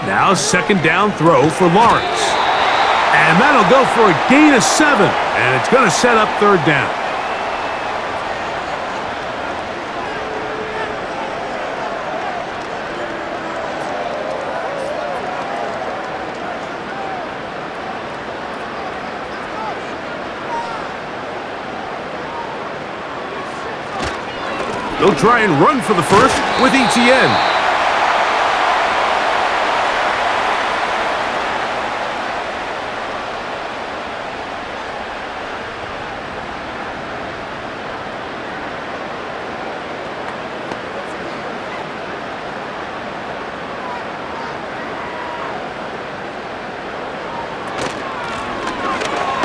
Now 2nd down throw for Lawrence. And that'll go for a gain of 7. And it's going to set up 3rd down. They'll try and run for the 1st with ETN.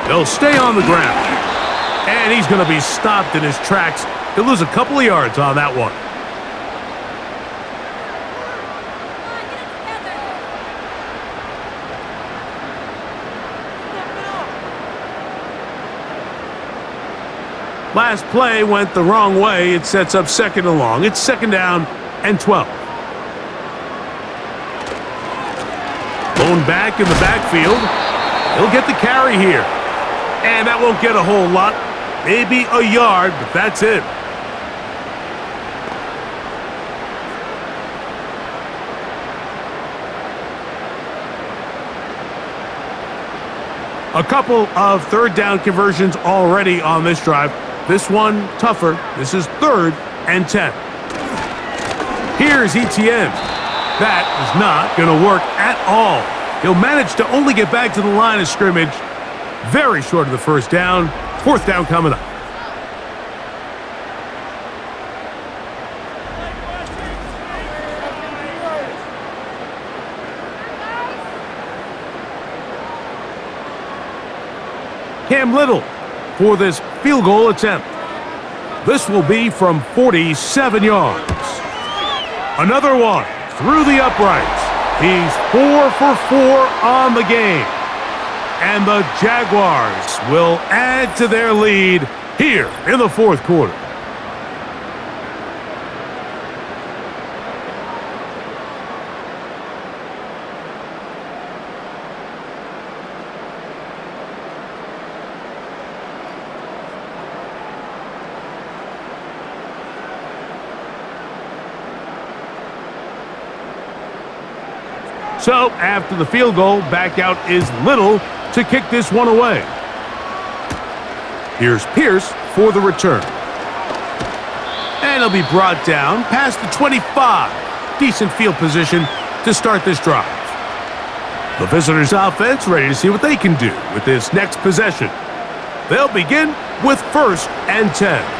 They'll stay on the ground. And he's going to be stopped in his tracks. He'll lose a couple of yards on that one. Last play went the wrong way. It sets up 2nd and long. It's 2nd down and 12. Blown back in the backfield. He'll get the carry here. And that won't get a whole lot. Maybe a yard, but that's it. A couple of third down conversions already on this drive. This one tougher. This is 3rd and 10. Here's ETN. That is not going to work at all. He'll manage to only get back to the line of scrimmage. Very short of the first down. 4th down coming up. Cam Little for this field goal attempt. This will be from 47 yards. Another one through the uprights. He's 4 for 4 on the game. And the Jaguars will add to their lead here in the 4th quarter. So, after the field goal, back out is Little to kick this one away. Here's Pierce for the return. And he'll be brought down past the 25. Decent field position to start this drive. The visitors' offense ready to see what they can do with this next possession. They'll begin with 1st and 10.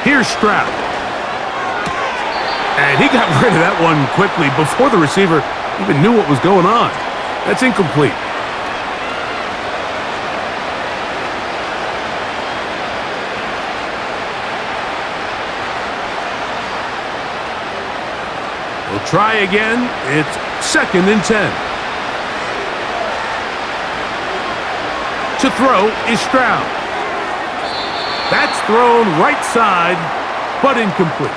Here's Stroud. And he got rid of that one quickly before the receiver even knew what was going on. That's incomplete. We'll try again. It's 2nd and 10. To throw is Stroud. That's thrown right side, but incomplete.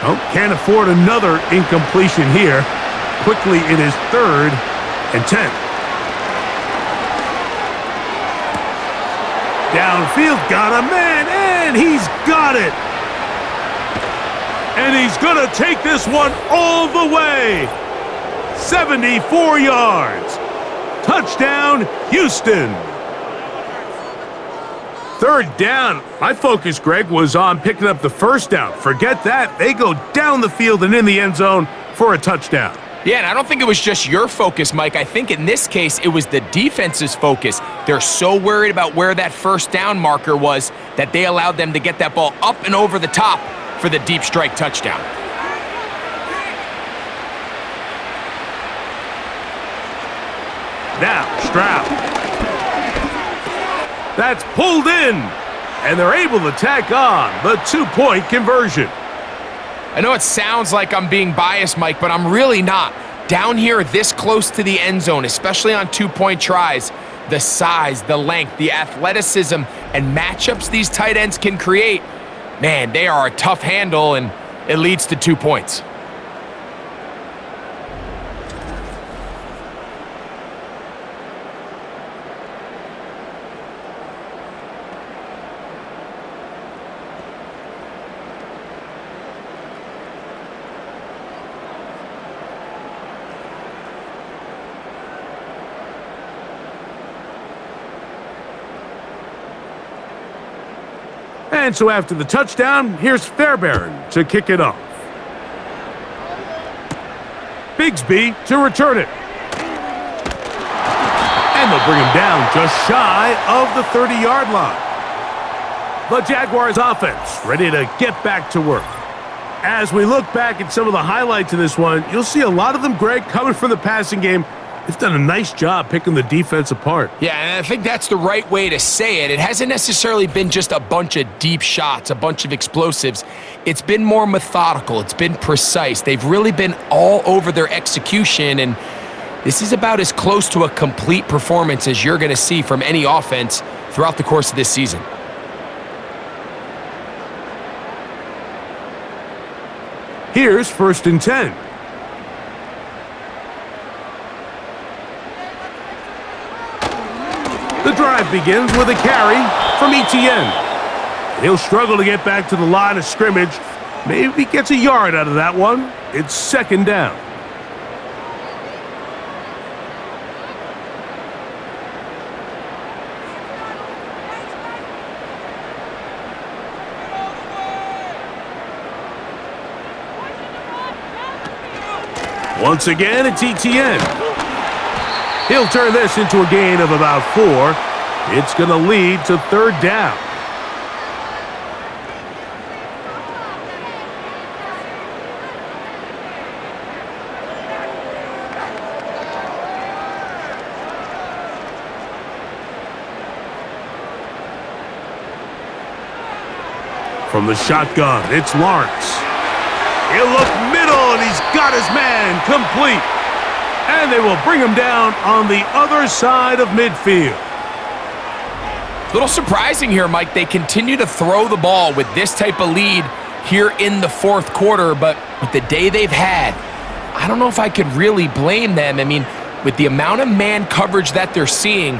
Oh, can't afford another incompletion here. Quickly in his 3rd and 10. Downfield, got a man, and he's got it. And he's going to take this one all the way. 74 yards. Touchdown, Houston. 3rd down. My focus, Greg, was on picking up the 1st down. Forget that. They go down the field and in the end zone for a touchdown. Yeah, and I don't think it was just your focus, Mike. I think in this case, it was the defense's focus. They're so worried about where that 1st down marker was that they allowed them to get that ball up and over the top for the deep strike touchdown. Now, Stroud. That's pulled in, and they're able to tack on the 2-point conversion. I know it sounds like I'm being biased, Mike, but I'm really not. Down here this close to the end zone, especially on 2-point tries, the size, the length, the athleticism, and matchups these tight ends can create, man, they are a tough handle, and it leads to 2 points. And so after the touchdown, here's Fairbairn to kick it off. Bigsby to return it. And they'll bring him down just shy of the 30-yard line. The Jaguars offense ready to get back to work. As we look back at some of the highlights of this one, you'll see a lot of them, Greg, coming from the passing game. They've done a nice job picking the defense apart. Yeah, and I think that's the right way to say it. It hasn't necessarily been just a bunch of deep shots, a bunch of explosives. It's been more methodical. It's been precise. They've really been all over their execution, and this is about as close to a complete performance as you're going to see from any offense throughout the course of this season. Here's 1st and 10. The drive begins with a carry from Etienne. He'll struggle to get back to the line of scrimmage. Maybe gets a yard out of that one. It's 2nd down. Once again, it's Etienne. He'll turn this into a gain of about 4. It's going to lead to 3rd down. From the shotgun, it's Lawrence. He'll look middle, and he's got his man complete. And they will bring him down on the other side of midfield. A little surprising here, Mike. They continue to throw the ball with this type of lead here in the 4th quarter, but with the day they've had, I don't know if I could really blame them. I mean, with the amount of man coverage that they're seeing,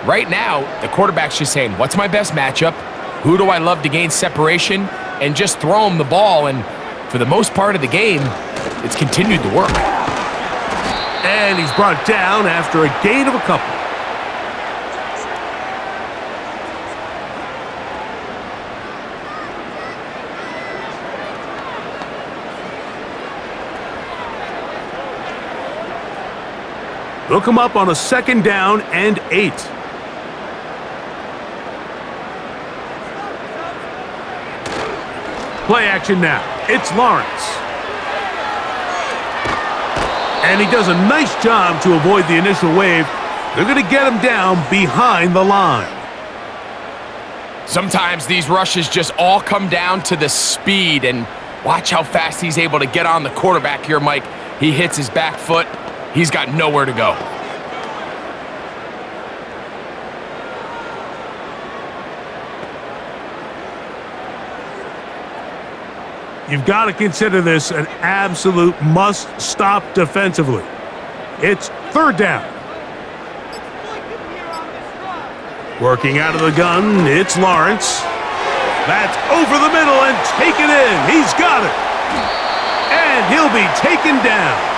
right now, the quarterback's just saying, what's my best matchup? Who do I love to gain separation? And just throw him the ball, and for the most part of the game, it's continued to work. And he's brought down after a gain of a couple. They'll come up on a 2nd down and 8. Play action now. It's Lawrence. And he does a nice job to avoid the initial wave. They're going to get him down behind the line. Sometimes these rushes just all come down to the speed, and watch how fast he's able to get on the quarterback here, Mike. He hits his back foot. He's got nowhere to go. You've got to consider this an absolute must-stop defensively. It's 3rd down. Working out of the gun, it's Lawrence. That's over the middle and taken in. He's got it. And he'll be taken down.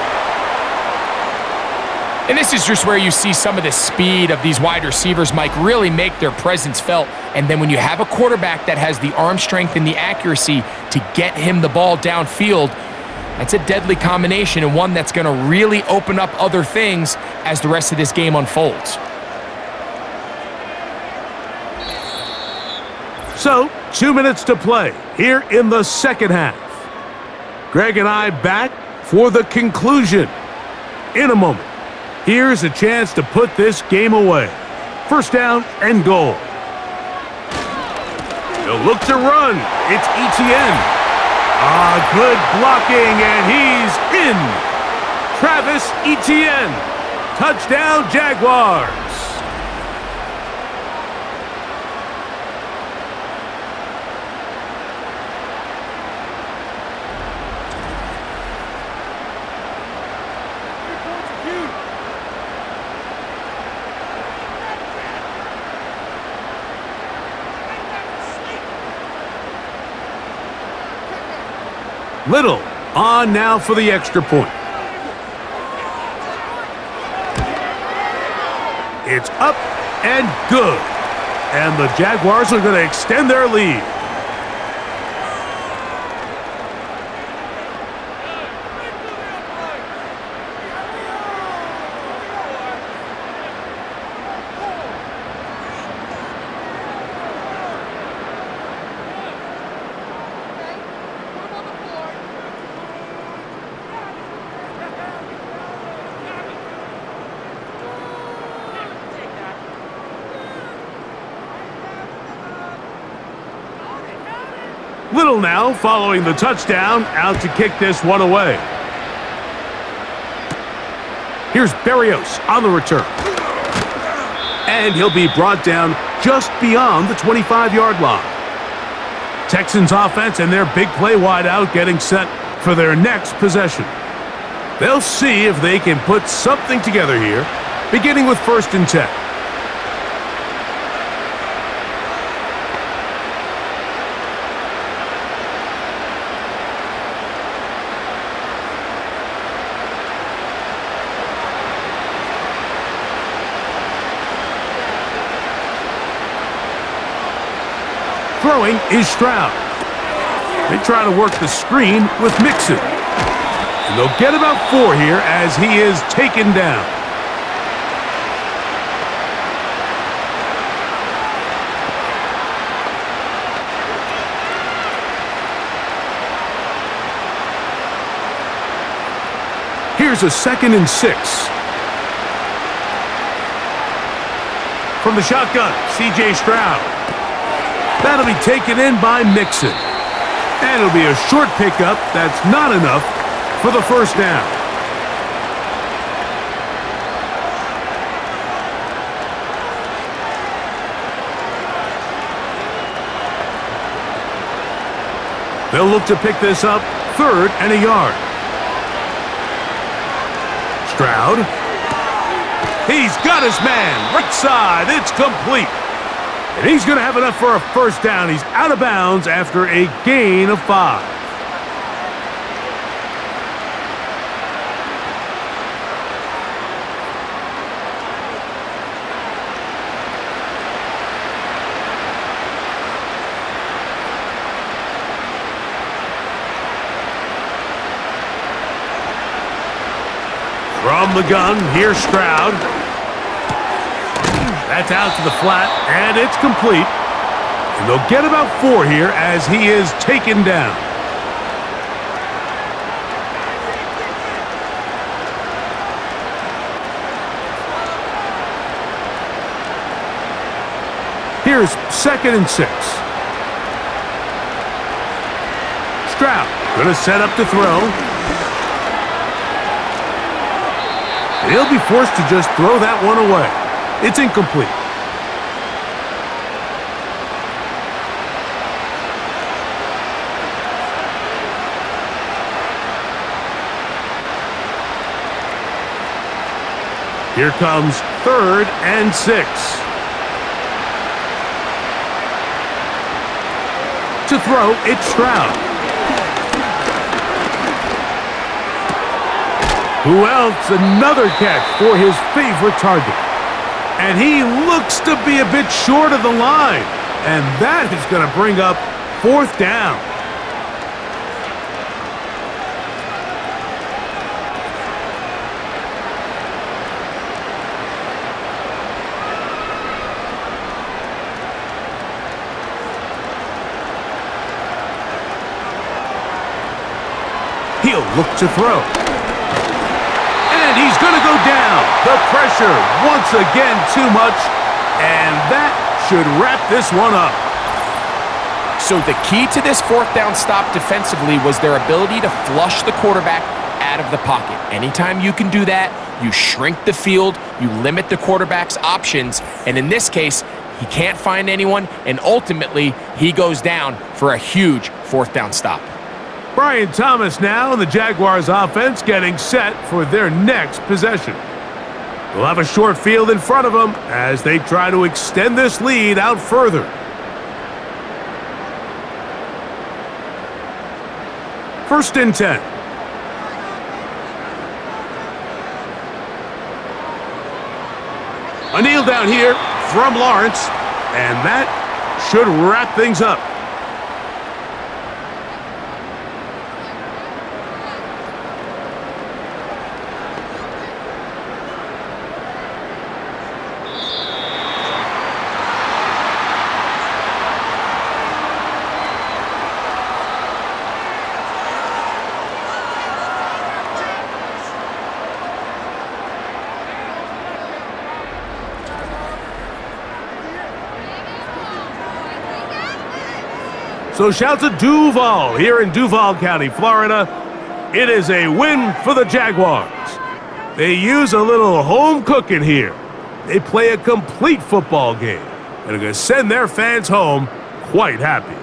And this is just where you see some of the speed of these wide receivers, Mike, really make their presence felt. And then when you have a quarterback that has the arm strength and the accuracy to get him the ball downfield, that's a deadly combination and one that's going to really open up other things as the rest of this game unfolds. So, 2 minutes to play here in the 2nd half. Greg and I back for the conclusion in a moment. Here's a chance to put this game away. 1st down and goal. They'll look to run. It's Etienne. Good blocking, and he's in. Travis Etienne. Touchdown, Jaguars. Little on now for the extra point. It's up and good. And the Jaguars are going to extend their lead. Little now following the touchdown, out to kick this one away. Here's Berrios on the return. And he'll be brought down just beyond the 25-yard line. Texans offense and their big play wideout getting set for their next possession. They'll see if they can put something together here, beginning with 1st and 10. Throwing is Stroud. They try to work the screen with Mixon. And they'll get about 4 here as he is taken down. Here's a 2nd and 6. From the shotgun, C.J. Stroud. That'll be taken in by Mixon. And it'll be a short pickup that's not enough for the 1st down. They'll look to pick this up 3rd and a yard. Stroud. He's got his man. Right side. It's complete. And he's going to have enough for a 1st down. He's out of bounds after a gain of 5. From the gun, here's Stroud. That's out to the flat, and it's complete. And they'll get about 4 here as he is taken down. Here's 2nd and 6. Stroud going to set up to throw. And he'll be forced to just throw that one away. It's incomplete. Here comes 3rd and 6. To throw, it's Stroud. Who else? Another catch for his favorite target. And he looks to be a bit short of the line. And that is going to bring up 4th down. He'll look to throw. And he's going to go down. The pressure once again too much. And that should wrap this one up. So the key to this 4th down stop defensively was their ability to flush the quarterback out of the pocket. Anytime you can do that, you shrink the field, you limit the quarterback's options, and in this case, he can't find anyone, and ultimately, he goes down for a huge 4th down stop. Brian Thomas now, and the Jaguars offense getting set for their next possession. They'll have a short field in front of them as they try to extend this lead out further. First and 10. A kneel down here from Lawrence, and that should wrap things up. So shout to Duval here in Duval County, Florida. It is a win for the Jaguars. They use a little home cooking here. They play a complete football game and are going to send their fans home quite happy.